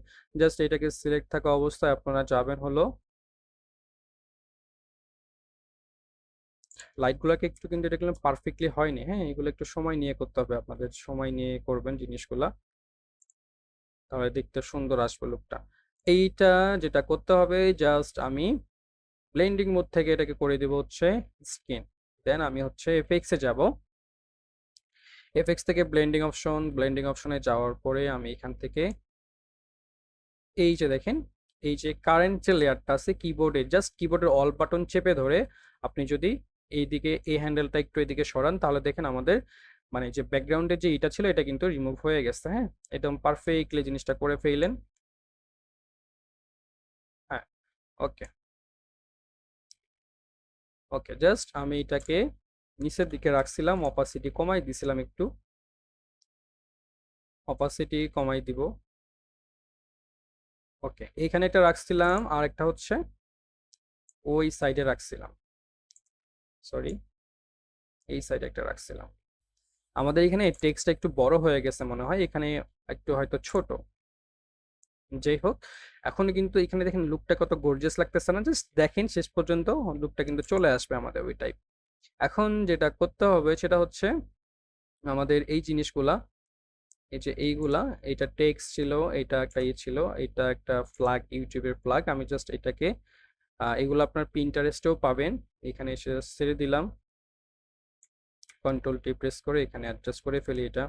জাস্ট এটাকে সিলেক্ট থাকা অবস্থায় আপনারা যাবেন হলো লাইটগুলোকে একটু, কিন্তু এটা কিন্তু পারফেক্টলি হয়নি, হ্যাঁ এগুলো একটু সময় নিয়ে করতে হবে, আপনাদের সময় নিয়ে করবেন জিনিসগুলা, তাহলে দেখতে সুন্দর আসবে লুকটা। এইটা যেটা করতে হবে, জাস্ট আমি ব্লেন্ডিং মোড থেকে এটাকে করে দেব হচ্ছে স্কিন, দেন আমি হচ্ছে এফএক্স এ যাব। এফএক্স থেকে ব্লেন্ডিং অপশনে যাওয়ার পরে আমি এখান থেকে এই যে দেখেন এই যে কারেন্ট যে লেয়ারটা আছে কিবোর্ডে, জাস্ট কিবোর্ডের অল বাটন চেপে ধরে আপনি যদি এইদিকে এই হ্যান্ডেলটা একটু এদিকে সরান, তাহলে দেখেন আমাদের মানে যে ব্যাকগ্রাউন্ডের যে এটা ছিল এটা কিন্তু রিমুভ হয়ে গেছে। হ্যাঁ, একদম পারফেক্টলি জিনিসটা করে ফেললেন। হ্যাঁ, ওকে ওকে, জাস্ট আমি এটাকে নিচের দিকে রাখছিলাম, অপাসিটি কমাই দিছিলাম, একটু অপাসিটি কমাই দিব। ওকে, এইখানে একটা রাখছিলাম আর একটা হচ্ছে ওই সাইডে রাখছিলাম, সরি এই সাইডে একটা রাখছিলাম। আমাদের এখানে টেক্সটটা একটু বড় হয়ে গেছে মনে হয়, এখানে একটু হয়তো ছোট। যাই হোক, এখন কিন্তু এখানে দেখেন লুকটা কত গর্জিয়াস লাগতেছে না, জাস্ট দেখেন শেষ পর্যন্ত লুকটা কিন্তু চলে আসবে আমাদের ওই টাইপ। এখন যেটা করতে হবে সেটা হচ্ছে আমাদের এই জিনিসগুলা, এই যে এইগুলা, এইটা টেক্সট ছিল, এটা একটা ছিল, এটা একটা ফ্ল্যাগ, ইউটিউবের ফ্ল্যাগ, আমি জাস্ট এটাকে এগুলো আপনার পিন্টারেস্টেও পাবেন। এখানে এসে ছেড়ে দিলাম, কন্ট্রোল টি প্রেস করে এখানে অ্যাডজাস্ট করে ফেলি এটা।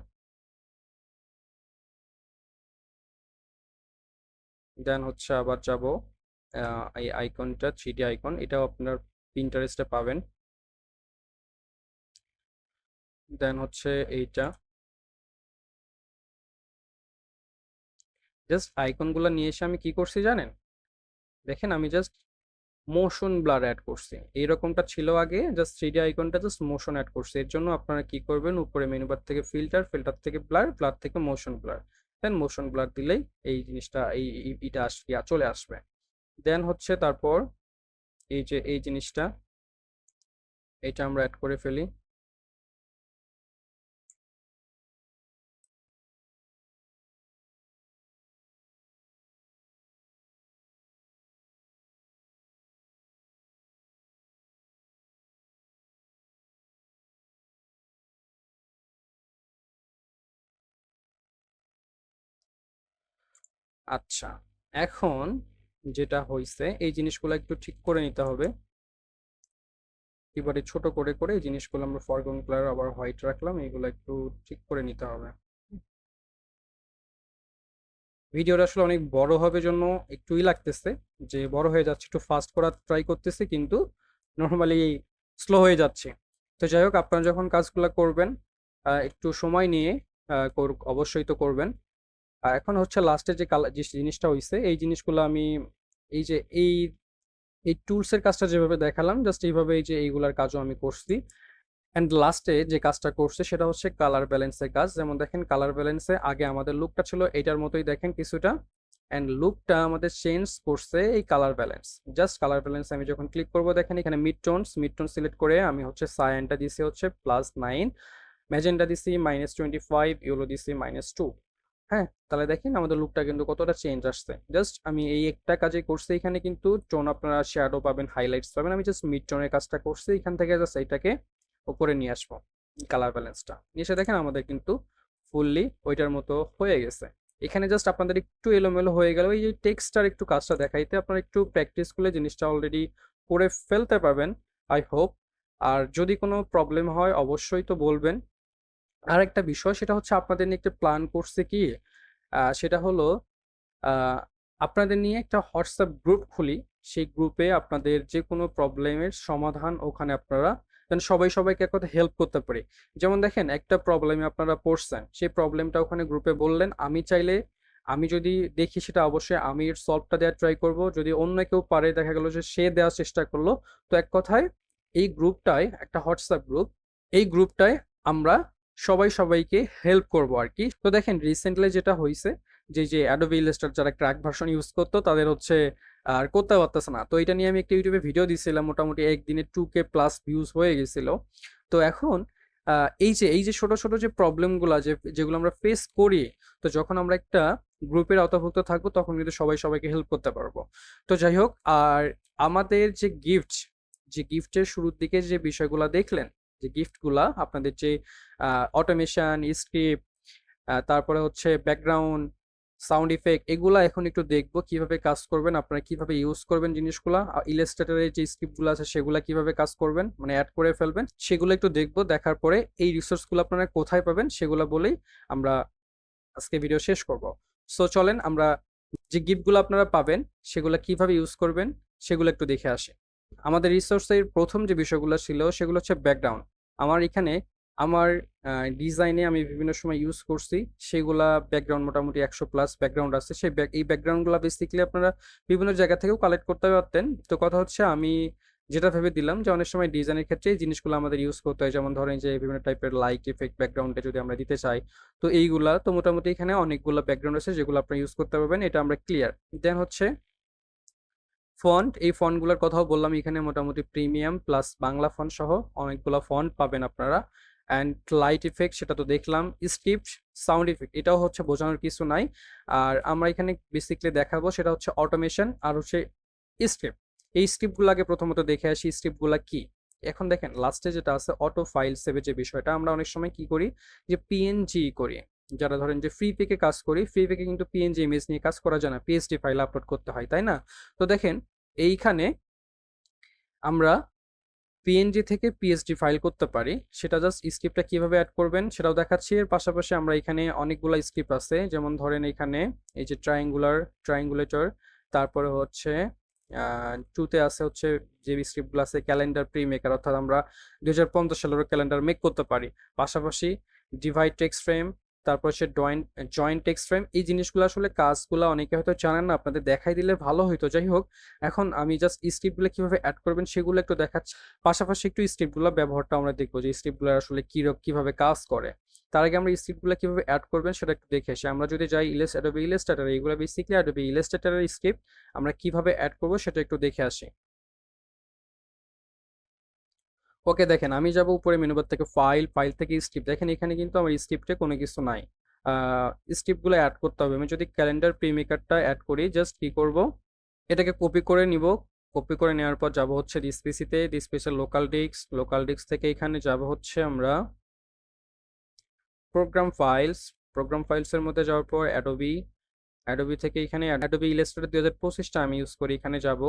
দেন হচ্ছে আবার যাব এই আইকনটা, 3D আইকন, এটাও আপনার পিন্টারেস্টে পাবেন। দেন হচ্ছে এইটা, জাস্ট আইকনগুলো নিয়ে এসে আমি কি করছি জানেন, দেখেন আমি জাস্ট মোশন ব্লার অ্যাড করছি। এইরকমটা ছিল আগে, জাস্ট 3D আইকনটা জাস্ট মোশন অ্যাড করছি। এর জন্য আপনারা কি করবেন, উপরে মেনু বার থেকে ফিল্টার থেকে ব্লার থেকে মোশন ব্লার, দেন মোশন ব্লার দিলেই এই জিনিসটা এটা চলে আসবে। দেন হচ্ছে তারপর এই যে এই জিনিসটা, এটা আমরা অ্যাড করে ফেলি। আচ্ছা, এখন যেটা হয়েছে এই জিনিসগুলো একটু ঠিক করে নিতে হবে। এবারে ছোট করে করে এই জিনিসগুলো আমরা ফরগ্রাউন্ড কালার আবার হোয়াইট রাখলাম, এগুলো একটু ঠিক করে নিতে হবে। ভিডিওটা আসলে অনেক বড় হবে জন্য একটুই লাগতেছে, যে বড় হয়ে যাচ্ছে, একটু ফাস্ট করার ট্রাই করতেছি কিন্তু নর্মালি স্লো হয়ে যাচ্ছে। তো যাই হোক, আপনারা যখন কাজগুলো করবেন একটু সময় নিয়ে অবশ্যই তো করবেন। আর এখন হচ্ছে লাস্টে যে কালার যে জিনিসটা হয়েছে এই জিনিসগুলো আমি এই যে এই টুলসের কাজটা যেভাবে দেখালাম জাস্ট এইভাবে এই যে এইগুলার কাজও আমি করছি। অ্যান্ড লাস্টে যে কাজটা করছে সেটা হচ্ছে কালার ব্যালেন্সের কাজ। যেমন দেখেন কালার ব্যালেন্সে আগে আমাদের লুকটা ছিল এইটার মতোই দেখেন কিছুটা, অ্যান্ড লুকটা আমাদের চেঞ্জ করছে এই colour balance. Just colour balance আমি যখন ক্লিক করবো দেখেন এখানে মিড টোন সিলেক্ট করে আমি হচ্ছে সায়ানটা দিছি হচ্ছে +9, ম্যাজেন্টা দিছি -25, ইউলো দিছি -2। হ্যাঁ, তাহলে দেখেন আমাদের লুকটা কিন্তু কতটা চেঞ্জ আসছে। জাস্ট আমি এই একটা কাজে করছি, এখানে কিন্তু টোন আপনারা শ্যাডো পাবেন, হাইলাইটস পাবেন। আমি জাস্ট মিড টোনের কাজটা করছি, এখান থেকে জাস্ট এটাকে উপরে নিয়ে আসবো কালার ব্যালেন্সটা নিয়ে এসে দেখেন আমাদের কিন্তু ফুললি ওইটার মতো হয়ে গেছে। এখানে জাস্ট আপনাদের একটু এলোমেলো হয়ে গেল এই যে টেক্সটার একটু কাজটা দেখাইতে, আপনারা একটু প্র্যাকটিস করলে জিনিসটা অলরেডি করে ফেলতে পারবেন আই হোপ। আর যদি কোনো প্রবলেম হয় অবশ্যই তো বলবেন। আর একটা বিষয় সেটা হচ্ছে আপনাদের নিয়ে একটা প্ল্যান করছে কি, সেটা হলো আহ, আপনাদের নিয়ে একটা হোয়াটসঅ্যাপ গ্রুপ খুলি। সেই গ্রুপে আপনাদের যে কোনো প্রবলেমের সমাধান ওখানে আপনারা যেন সবাই সবাইকে এক কথা হেল্প করতে পারি। যেমন দেখেন একটা প্রবলেমে আপনারা পড়ছেন, সেই প্রবলেমটা ওখানে গ্রুপে বললেন, আমি চাইলে আমি যদি দেখি সেটা অবশ্যই আমি এর সলভটা দেওয়ার ট্রাই করব। যদি অন্য কেউ পারে দেখা গেল যে সে দেওয়ার চেষ্টা করলো, তো এক কথায় এই গ্রুপটায় একটা হোয়াটসঅ্যাপ গ্রুপ, এই গ্রুপটায় আমরা সবাই সবাইকে হেল্প করব আর কি। তো দেখেন রিসেন্টলি যেটা হয়েছে যে অ্যাডোবি ইলাস্ট্রেটর যারা ক্র্যাক ভার্সন ইউজ করতো তাদের হচ্ছে আর করতে পারতেছে না। তো এটা নিয়ে আমি একটা ইউটিউবে ভিডিও দিছিলাম, মোটামুটি একদিনে 2K প্লাস ভিউজ হয়ে গেছিল। তো এখন এই যে ছোট ছোট যে প্রবলেমগুলো যেগুলো আমরা ফেস করি, তো যখন আমরা একটা গ্রুপের আওতাভুক্ত থাকবো তখন কিন্তু সবাই সবাইকে হেল্প করতে পারবো। তো যাই হোক, আর আমাদের যে গিফটের শুরুর দিকে যে বিষয়গুলো দেখলেন, যে গিফটগুলা আপনাদের যে অটোমেশন, স্ক্রিপ্ট, তারপরে হচ্ছে ব্যাকগ্রাউন্ড, সাউন্ড ইফেক্ট, এগুলা এখন একটু দেখবো কিভাবে কাজ করবেন, আপনারা কিভাবে ইউজ করবেন জিনিসগুলা। ইলাস্ট্রেটরের যে স্ক্রিপ্টগুলো আছে সেগুলা কিভাবে কাজ করবেন, মানে অ্যাড করে ফেলবেন, সেগুলো একটু দেখবো। দেখার পরে এই রিসোর্সগুলো আপনারা কোথায় পাবেন সেগুলো বলেই আমরা আজকে ভিডিও শেষ করব। সো চলেন আমরা যে গিফটগুলো আপনারা পাবেন সেগুলো কিভাবে ইউজ করবেন সেগুলো একটু দেখে আসি। আমাদের রিসোর্সের প্রথম যে বিষয়গুলো ছিল সেগুলো হচ্ছে ব্যাকগ্রাউন্ড। আমার এখানে আমার ডিজাইনে আমি বিভিন্ন সময় ইউজ করছি সেগুলা ব্যাকগ্রাউন্ড মোটামুটি 100+ ব্যাকগ্রাউন্ড আছে। এই ব্যাকগ্রাউন্ডগুলো বেসিক্যালি আপনারা বিভিন্ন জায়গা থেকেও কালেক্ট করতে পারতেন। তো কথা হচ্ছে আমি যেটা ভেবে দিলাম যে অনেক সময় ডিজাইনের ক্ষেত্রে এই জিনিসগুলো আমাদের ইউজ করতে হয়, যেমন ধরেন যে বিভিন্ন টাইপের লাইট ইফেক্ট ব্যাকগ্রাউন্ডে যদি আমরা দিতে চাই, তো এইগুলা তো মোটামুটি এখানে অনেকগুলো ব্যাকগ্রাউন্ড আছে যেগুলো আপনারা ইউজ করতে পারবেন, এটা আমরা ক্লিয়ার। দেন হচ্ছে ফন্ট, এই ফন্টগুলোর কথাও বললাম, এখানে মোটামুটি প্রিমিয়াম প্লাস বাংলা ফন্ট সহ অনেকগুলো ফন্ট পাবেন আপনারা। অ্যান্ড লাইট ইফেক্ট সেটা তো দেখলাম, স্ক্রিপ্ট, সাউন্ড ইফেক্ট এটাও হচ্ছে বোঝানোর কিছু নাই। আর আমরা এখানে বেসিক্যালি দেখাবো সেটা হচ্ছে অটোমেশন আর হচ্ছে স্ক্রিপ্ট। এই স্ক্রিপ্টগুলো আগে প্রথমত দেখে আসি স্ক্রিপ্টগুলো কি। এখন দেখেন লাস্টে যেটা আছে অটো ফাইল সেভের যে বিষয়টা, আমরা অনেক সময় কি করি যে পিএনজি করি। যারা ধরেন যে ফ্রি পেকে কাজ করি, ফ্রি পেকে কিন্তু পিএনজি ইমেজ নিয়ে কাজ করা যায় না, পিএসডি ফাইল আপলোড করতে হয়, তাই না? তো দেখেন এইখানে আমরা পিএনজি থেকে পিএসডি ফাইল করতে পারি। সেটা জাস্ট স্ক্রিপ্টটা কিভাবে অ্যাড করবেন সেটাও দেখাচ্ছি। এর পাশাপাশি আমরা এখানে অনেকগুলো স্ক্রিপ্ট আছে, যেমন ধরেন এখানে এই যে ট্রায়াঙ্গুলেটর, তারপরে হচ্ছে টুতে আছে হচ্ছে যে স্ক্রিপ্টগুলো আছে ক্যালেন্ডার প্রি মেকার, অর্থাৎ আমরা 2050 সালেরও ক্যালেন্ডার মেক করতে পারি। পাশাপাশি ডিভাইড টেক্সট ফ্রেম, তারপর হচ্ছে জয়েন্ট টেক্সট ফ্রেম। এই জিনিসগুলো আসলে কাজগুলো অনেকে হয়তো জানেন না, আপনাদের দেখাই দিলে ভালো হইতো। যাই হোক, এখন আমি জাস্ট স্ক্রিপ্টগুলো কিভাবে অ্যাড করবেন সেগুলো একটু দেখাচ্ছি, পাশাপাশি একটু স্ক্রিপ্টগুলো ব্যবহারটা আমরা দেখবো যে স্ক্রিপ্টগুলো আসলে কিভাবে কাজ করে। তার আগে আমরা স্ক্রিপ্টগুলো কিভাবে অ্যাড করবেন সেটা একটু দেখে আসি। আমরা যদি যাই অ্যাডোবি ইলাস্ট্রেটর, এইগুলো বেসিক্যালি অ্যাডোবি ইলাস্ট্রেটরের স্ক্রিপ্ট, আমরা কিভাবে অ্যাড করবো সেটা একটু দেখে আসি। ওকে, দেখেন আমি যাব উপরে মেনু বার থেকে ফাইল থেকে স্ক্রিপ্ট। দেখেন এখানে কিন্তু আমার স্ক্রিপ্টে কোনো কিছু নাই, স্ক্রিপ্টগুলো অ্যাড করতে হবে। আমি যদি ক্যালেন্ডার প্রিমেকারটা অ্যাড করি, জাস্ট কি করব, এটাকে কপি করে নিব। কপি করে নেওয়ার পর যাব হচ্ছে ডিসপিসিতে, ডিসপিসের লোকাল ডিস্ক থেকে এখানে যাব হচ্ছে আমরা প্রোগ্রাম ফাইলসের মধ্যে যাওয়ার পর অ্যাডোবি থেকে এখানে অ্যাডোবি ইলাস্ট্রেটর 2025টা আমি ইউজ করি, এখানে যাব।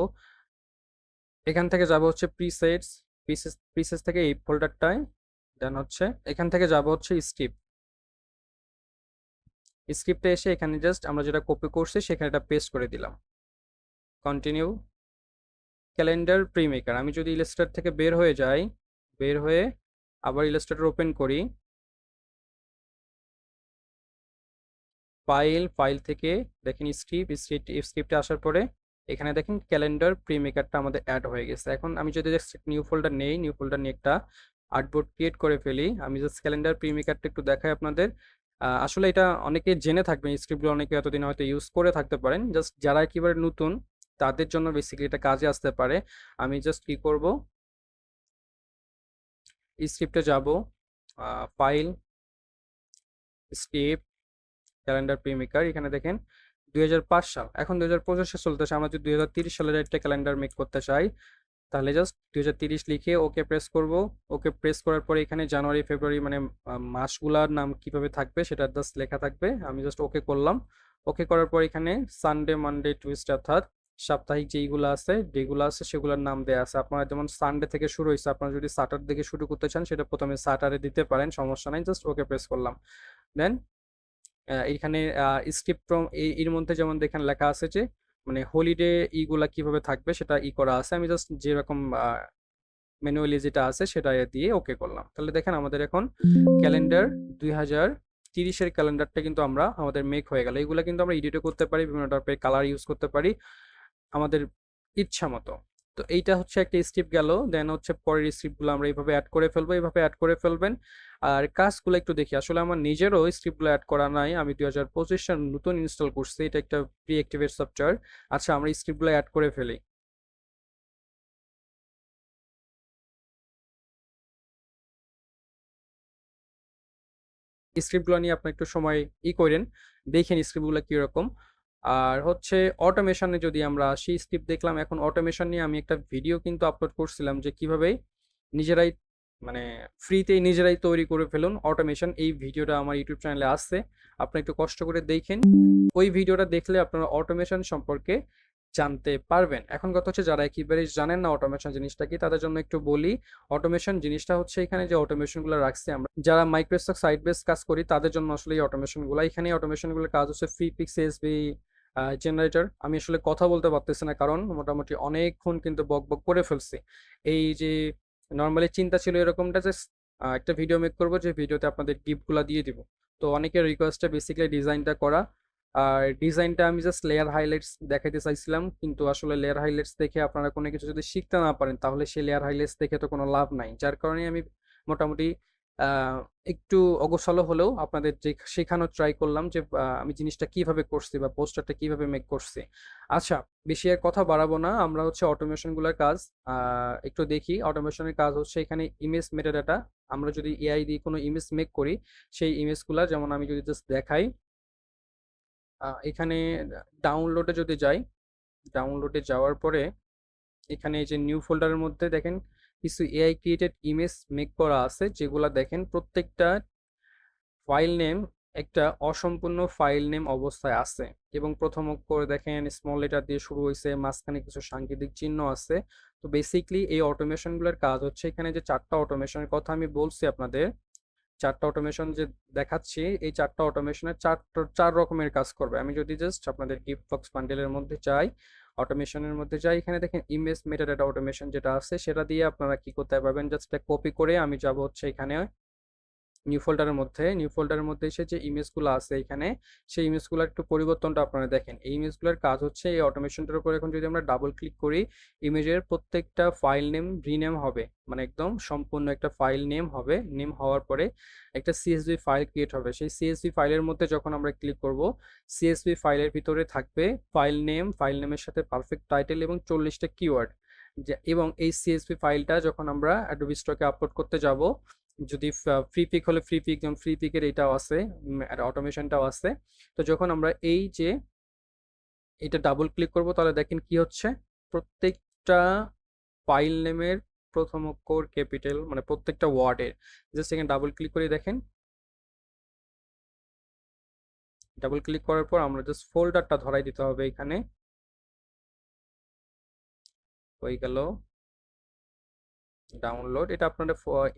এখান থেকে যাব হচ্ছে প্রিসেস থেকে এই ফোল্ডারটায়। দেন হচ্ছে এখান থেকে যাব হচ্ছে স্ক্রিপ্টে এসে এখানে জাস্ট আমরা যেটা কপি করছি সেখানে এটা পেস্ট করে দিলাম। কন্টিনিউ। ক্যালেন্ডার প্রিমেকার, আমি যদি ইলাস্ট্রেটর থেকে বের হয়ে যাই, বের হয়ে আবার ইলাস্ট্রেটর ওপেন করি, ফাইল থেকে দেখেন স্ক্রিপ্টে আসার পরে এখানে দেখেন ক্যালেন্ডার প্রিমেকারটা আমাদের অ্যাড হয়ে গেছে। এখন আমি যদি জাস্ট নিউ ফোল্ডার নিয়ে একটা আর্টবোর্ড ক্রিয়েট করে ফেলি। আমি জাস্ট ক্যালেন্ডার প্রিমেকারটা একটু দেখাই আপনাদের। আসলে এটা অনেকে জেনে থাকবেন, স্ক্রিপ্টগুলো অনেকে এতদিন হয়তো ইউজ করে থাকতে পারেন। জাস্ট যারা একেবারে নতুন তাদের জন্য বেসিক্যালি এটা কাজে আসতে পারে। আমি জাস্ট কি করব, স্ক্রিপ্টে যাব, ফাইল, স্ক্রিপ্ট, ক্যালেন্ডার প্রিমেকার। এখানে দেখেন 2005 সাল, এখন 2025 সাল চলতেছে। আমরা যদি 2030 সালের একটা ক্যালেন্ডার মেক করতে চাই, তাহলে জাস্ট 2030 লিখে ওকে প্রেস করব। ওকে প্রেস করার পরে এখানে জানুয়ারি ফেব্রুয়ারি মানে মাসগুলার নাম কিভাবে থাকবে সেটা জাস্ট লেখা থাকবে। আমি জাস্ট ওকে করলাম। ওকে করার পর এখানে সানডে মানডে টিউসডে অর্থাৎ সাপ্তাহিক যেইগুলো আছে যেগুলো আছে সেগুলোর নাম দেওয়া আছে। আপনারা যেমন সানডে থেকে শুরু হয়েছে, আপনারা যদি স্যাটারডে থেকে শুরু করতে চান সেটা প্রথমে স্যাটারডে দিতে পারেন, সমস্যা নাই। জাস্ট ওকে প্রেস করলাম। দেন এইখানে স্ক্রিপ্ট এর মধ্যে যেমন দেখেন লেখা আছে যে মানে হলিডে ইগুলা কিভাবে থাকবে সেটা করা আছে। আমি জাস্ট যেরকম ম্যানুয়ালি যেটা আছে সেটা দিয়ে ওকে করলাম। তাহলে দেখেন আমাদের এখন ক্যালেন্ডার 2030-এর ক্যালেন্ডারটা কিন্তু আমরা আমাদের মেক হয়ে গেল। এগুলো কিন্তু আমরা এডিটও করতে পারি, বিভিন্ন টাইপের কালার ইউজ করতে পারি আমাদের ইচ্ছা মতো। তো এইটা হচ্ছে একটা স্ক্রিপ্ট গেল। দেন হচ্ছে পরের স্ক্রিপ্টগুলো আমরা এইভাবে অ্যাড করে ফেলবো, এইভাবে অ্যাড করে ফেলবেন। আর কাজগুলো একটু দেখি, আসলে আমার নিজেরও স্ক্রিপ্টগুলো অ্যাড করা নাই, আমি 2025 সাল নতুন ইনস্টল করছি, এটা একটা প্রি অ্যাক্টিভেট সফটওয়্যার। আচ্ছা, আমরা স্ক্রিপ্টগুলো অ্যাড করে ফেলি। স্ক্রিপ্টগুলো নিয়ে আপনি একটু সময় করেন, দেখেন স্ক্রিপ্টগুলো কিরকম। আর হচ্ছে অটোমেশনে যদি আমরা আসি, স্ক্রিপ্ট দেখলাম, এখন অটোমেশন নিয়ে আমি একটা ভিডিও কিন্তু আপলোড করছিলাম যে কিভাবে নিজেরাই মানে ফ্রিতেই নিজেরাই তৈরি করে ফেলুন অটোমেশন। এই ভিডিওটা আমার ইউটিউব চ্যানেলে আসছে, আপনি একটু কষ্ট করে দেখেন। ওই ভিডিওটা দেখলে আপনারা অটোমেশন সম্পর্কে জানতে পারবেন। এখন কথা হচ্ছে যারা একেবারে জানেন না অটোমেশন জিনিসটা কি, তাদের জন্য একটু বলি। অটোমেশন জিনিসটা হচ্ছে এখানে যে অটোমেশনগুলো রাখছি আমরা যারা মাইক্রোসফট সাইট বেস কাজ করি তাদের জন্য আসলে এই অটোমেশনগুলো। এখানে অটোমেশনগুলোর কাজ হচ্ছে ফ্রি পিক সিএসভি জেনারেটর। আমি আসলে কথা বলতে পারতেছি না কারণ মোটামুটি অনেকক্ষণ কিন্তু বক বক করে ফেলছি। এই যে নর্মালি চিন্তা ছিল এরকমটা যে একটা ভিডিও মেক করবো, যে ভিডিওতে আপনাদের গিফটগুলো দিয়ে দিব। তো অনেকের রিকোয়েস্টে বেসিক্যালি ডিজাইনটা করা। আর ডিজাইনটা আমি জাস্ট লেয়ার হাইলাইটস দেখাইতে চাইছিলাম, কিন্তু আসলে লেয়ার হাইলাইটস দেখে আপনারা কোনো কিছু যদি শিখতে না পারেন তাহলে সেই লেয়ার হাইলাইটস দেখে তো কোনো লাভ নাই। যার কারণে আমি মোটামুটি একটু অগোছালো হলেও আপনাদের যে শেখানোর ট্রাই করলাম যে আমি জিনিসটা কিভাবে করছি বা পোস্টারটা কিভাবে মেক করছি। আচ্ছা, বেশি আর কথা বাড়াবো না, আমরা হচ্ছে অটোমেশনগুলোর কাজ একটু দেখি। অটোমেশনের কাজ হচ্ছে এখানে ইমেজ মেটাডাটা। আমরা যদি এআই দিয়ে কোনো ইমেজ মেক করি, সেই ইমেজগুলা যেমন আমি যদি জাস্ট দেখাই, এখানে ডাউনলোডে যদি যাই, ডাউনলোডে যাওয়ার পরে এখানে এই যে নিউ ফোল্ডারের মধ্যে দেখেন কিছু এআই ক্রিয়েটেড ইমেজ মেক করা আছে, যেগুলা দেখেন প্রত্যেকটা ফাইল নেম একটা অসম্পূর্ণ ফাইল নেম অবস্থায় আছে এবং প্রথম অক্ষর দেখেন স্মল লেটার দিয়ে শুরু হয়েছে, মাঝখানে কিছু সাংকেতিক চিহ্ন আছে। তো বেসিকলি এই অটোমেশনগুলোর কাজ হচ্ছে এখানে যে চারটা অটোমেশনের কথা আমি বলছি আপনাদের, চারটা অটোমেশন যে দেখাচ্ছি, এই চারটা অটোমেশনের চার রকমের কাজ করবে। আমি যদি জাস্ট আপনাদের গিফট বক্স বান্ডেলের মধ্যে যাই, অটোমেশনের মধ্যে যাই, এখানে দেখেন ইমেজ মেটাডাটা অটোমেশন যেটা আছে সেটা দিয়ে আপনারা কি করতে পারবেন, জাস্ট কপি করে আমি যাব হচ্ছে এখানে নিউ ফোল্ডারের মধ্যে এসে যে ইমেজগুলো আছে এখানে, সেই ইমেজগুলোর একটু পরিবর্তনটা আপনারা দেখেন। এই ইমেজগুলোর কাজ হচ্ছে এই অটোমেশনটার উপর এখন যদি আমরা ডাবল ক্লিক করি, ইমেজের প্রত্যেকটা ফাইল নেম রিনেম হবে, মানে একদম সম্পূর্ণ একটা ফাইল নেম হবে। নেম হওয়ার পরে একটা সিএসভি ফাইল ক্রিয়েট হবে। সেই সিএসভি ফাইলের মধ্যে যখন আমরা ক্লিক করব, সিএসভি ফাইলের ভিতরে থাকবে ফাইল নেম, ফাইল নেমের সাথে পারফেক্ট টাইটেল এবং 40টা কিওয়ার্ড। এবং এই সিএসভি ফাইলটা যখন আমরা অ্যাডোবি স্টকে আপলোড করতে যাব, যদি ফ্রি পিক হলে ফ্রি পিক, যেমন ফ্রি পিকের এইটাও আছে, অটোমেশনটাও আছে। তো যখন আমরা এই যে এটা ডাবল ক্লিক করব তাহলে দেখেন কি হচ্ছে, প্রত্যেকটা ফাইল নেমের প্রথম অক্ষর ক্যাপিটাল, মানে প্রত্যেকটা ওয়ার্ডের। জাস্ট এখানে ডাবল ক্লিক করে দেখেন, ডাবল ক্লিক করার পর আমরা জাস্ট ফোল্ডারটা ধরাই দিতে হবে এখানে, হয়ে গেল ডাউনলোড। এটা আপনারা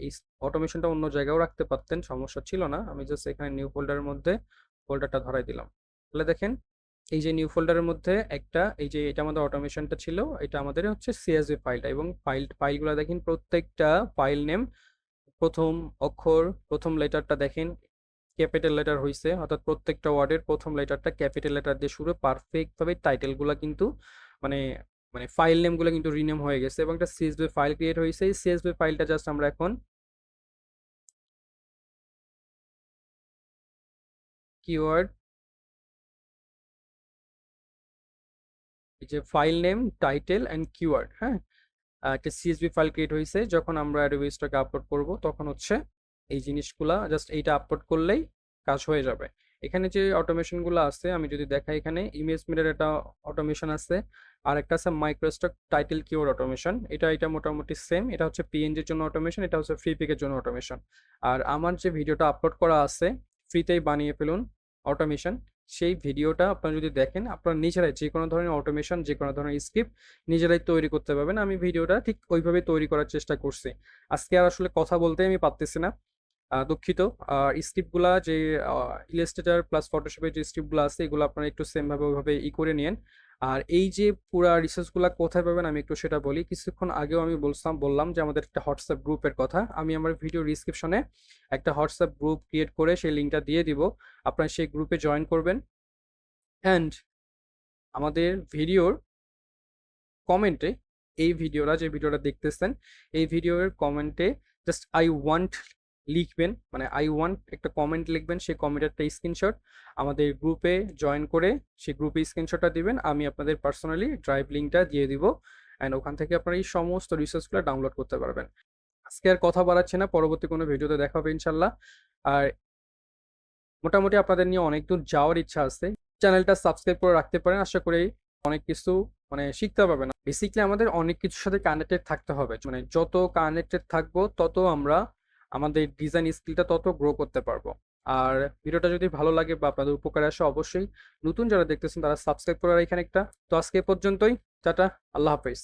এই অটোমেশনটা অন্য জায়গায়ও রাখতে পারতেন, সমস্যা ছিল না। আমি জাস্ট এখানে নিউ ফোল্ডারের মধ্যে ফোল্ডারটা ধরাই দিলাম। তাহলে দেখেন এই যে নিউ ফোল্ডারের মধ্যে একটা, এই যে এটা আমাদের অটোমেশনটা ছিল, এটা আমাদের হচ্ছে সিএসভি ফাইলটা। এবং ফাইলগুলো দেখেন প্রত্যেকটা ফাইল নেম প্রথম অক্ষর প্রথম লেটারটা দেখেন ক্যাপিটাল লেটার হয়েছে, অর্থাৎ প্রত্যেকটা ওয়ার্ডের প্রথম লেটারটা ক্যাপিটাল লেটার দিয়ে শুরু। পারফেক্ট ভাবে টাইটেলগুলো কিন্তু মানে মানে ফাইল নেমগুলো কিন্তু রিনেম হয়ে গেছে এবং একটা সিএসভি ফাইল ক্রিয়েট হয়েছে। এই সিএসভি ফাইলটা জাস্ট আমরা এখন কিওয়ার্ড, এই যে file name, title and keyword. হ্যাঁ, একটা সিএসভি ফাইল ক্রিয়েট হয়েছে, যখন আমরা অ্যাডোবি স্টকে আপলোড করব তখন হচ্ছে এই জিনিসগুলা জাস্ট এইটা আপলোড করলেই কাজ হয়ে যাবে। এখানে যে অটোমেশনগুলো আছে আমি যদি দেখাই, এখানে ইমেজ মিরর একটা অটোমেশন আছে, আর একটা আছে মাইক্রোস্টক টাইটেল কিওয়ার্ড অটোমেশন। এটা মোটামুটি সেম। এটা হচ্ছে পিএনজির জন্য অটোমেশন, এটা হচ্ছে ফ্রি পিকের জন্য অটোমেশন। আর আমার যে ভিডিওটা আপলোড করা আছে ফ্রিতেই বানিয়ে ফেলুন অটোমেশন, সেই ভিডিওটা আপনারা যদি দেখেন আপনারা নিজেরাই যে কোনো ধরনের অটোমেশন, যে কোনো ধরনের স্ক্রিপ্ট নিজেরাই তৈরি করতে পারবেন। আমি ভিডিওটা ঠিক ওইভাবে তৈরি করার চেষ্টা করছি। আজকে আর আসলে কথা বলতে আমি পারতেছি না, দুঃখিত। আর স্ক্রিপ্টগুলা যে ইলাস্ট্রেটর প্লাস ফটোশপের যে স্ক্রিপ্টগুলো আছে এগুলো আপনারা একটু সেমভাবে ওইভাবে করে নিন। আর এই যে পুরা রিসোর্সগুলো কোথায় পাবেন আমি একটু সেটা বলি। কিছুক্ষণ আগেও আমি বললাম যে আমাদের একটা হোয়াটসঅ্যাপ গ্রুপের কথা। আমি আমার ভিডিও ডিসক্রিপশনে একটা হোয়াটসঅ্যাপ গ্রুপ ক্রিয়েট করে সেই লিঙ্কটা দিয়ে দিব, আপনারা সেই গ্রুপে জয়েন করবেন। অ্যান্ড আমাদের ভিডিওর কমেন্টে, এই ভিডিওটা যে ভিডিওটা দেখতেছেন এই ভিডিওর কমেন্টে জাস্ট আই ওয়ান্ট লিখবেন, মানে আই ওয়ান্ট একটা কমেন্ট লিখবেন, সেই কমেন্টের একটা স্ক্রিনশট আমাদের গ্রুপে জয়েন করে সেই গ্রুপে স্ক্রিনশটটা দিবেন, আমি আপনাদের পার্সোনালি ড্রাইভ লিঙ্কটা দিয়ে দিব। অ্যান্ড ওখান থেকে আপনারা এই সমস্ত রিসোর্সগুলো ডাউনলোড করতে পারবেন। আজকে আর কথা বাড়াচ্ছি না, পরবর্তী কোনো ভিডিওতে দেখা হবে ইনশাল্লাহ। আর মোটামুটি আপনাদের নিয়ে অনেক দূর যাওয়ার ইচ্ছা আছে, চ্যানেলটা সাবস্ক্রাইব করে রাখতে পারেন। আশা করি অনেক কিছু মানে শিখতে পারবেন। বেসিক্যালি আমাদের অনেক কিছুর সাথে কানেক্টেড থাকতে হবে, মানে যত কানেক্টেড থাকবো তত আমরা আমাদের ডিজাইন স্কিলটা তত গ্রো করতে পারবো। আর ভিডিওটা যদি ভালো লাগে বা আপনাদের উপকারে আসে অবশ্যই নতুন যারা দেখতেছেন তারা সাবস্ক্রাইব করে রাখেন একটা। তো আজকে এ পর্যন্তই, টাটা, আল্লাহ হাফেজ।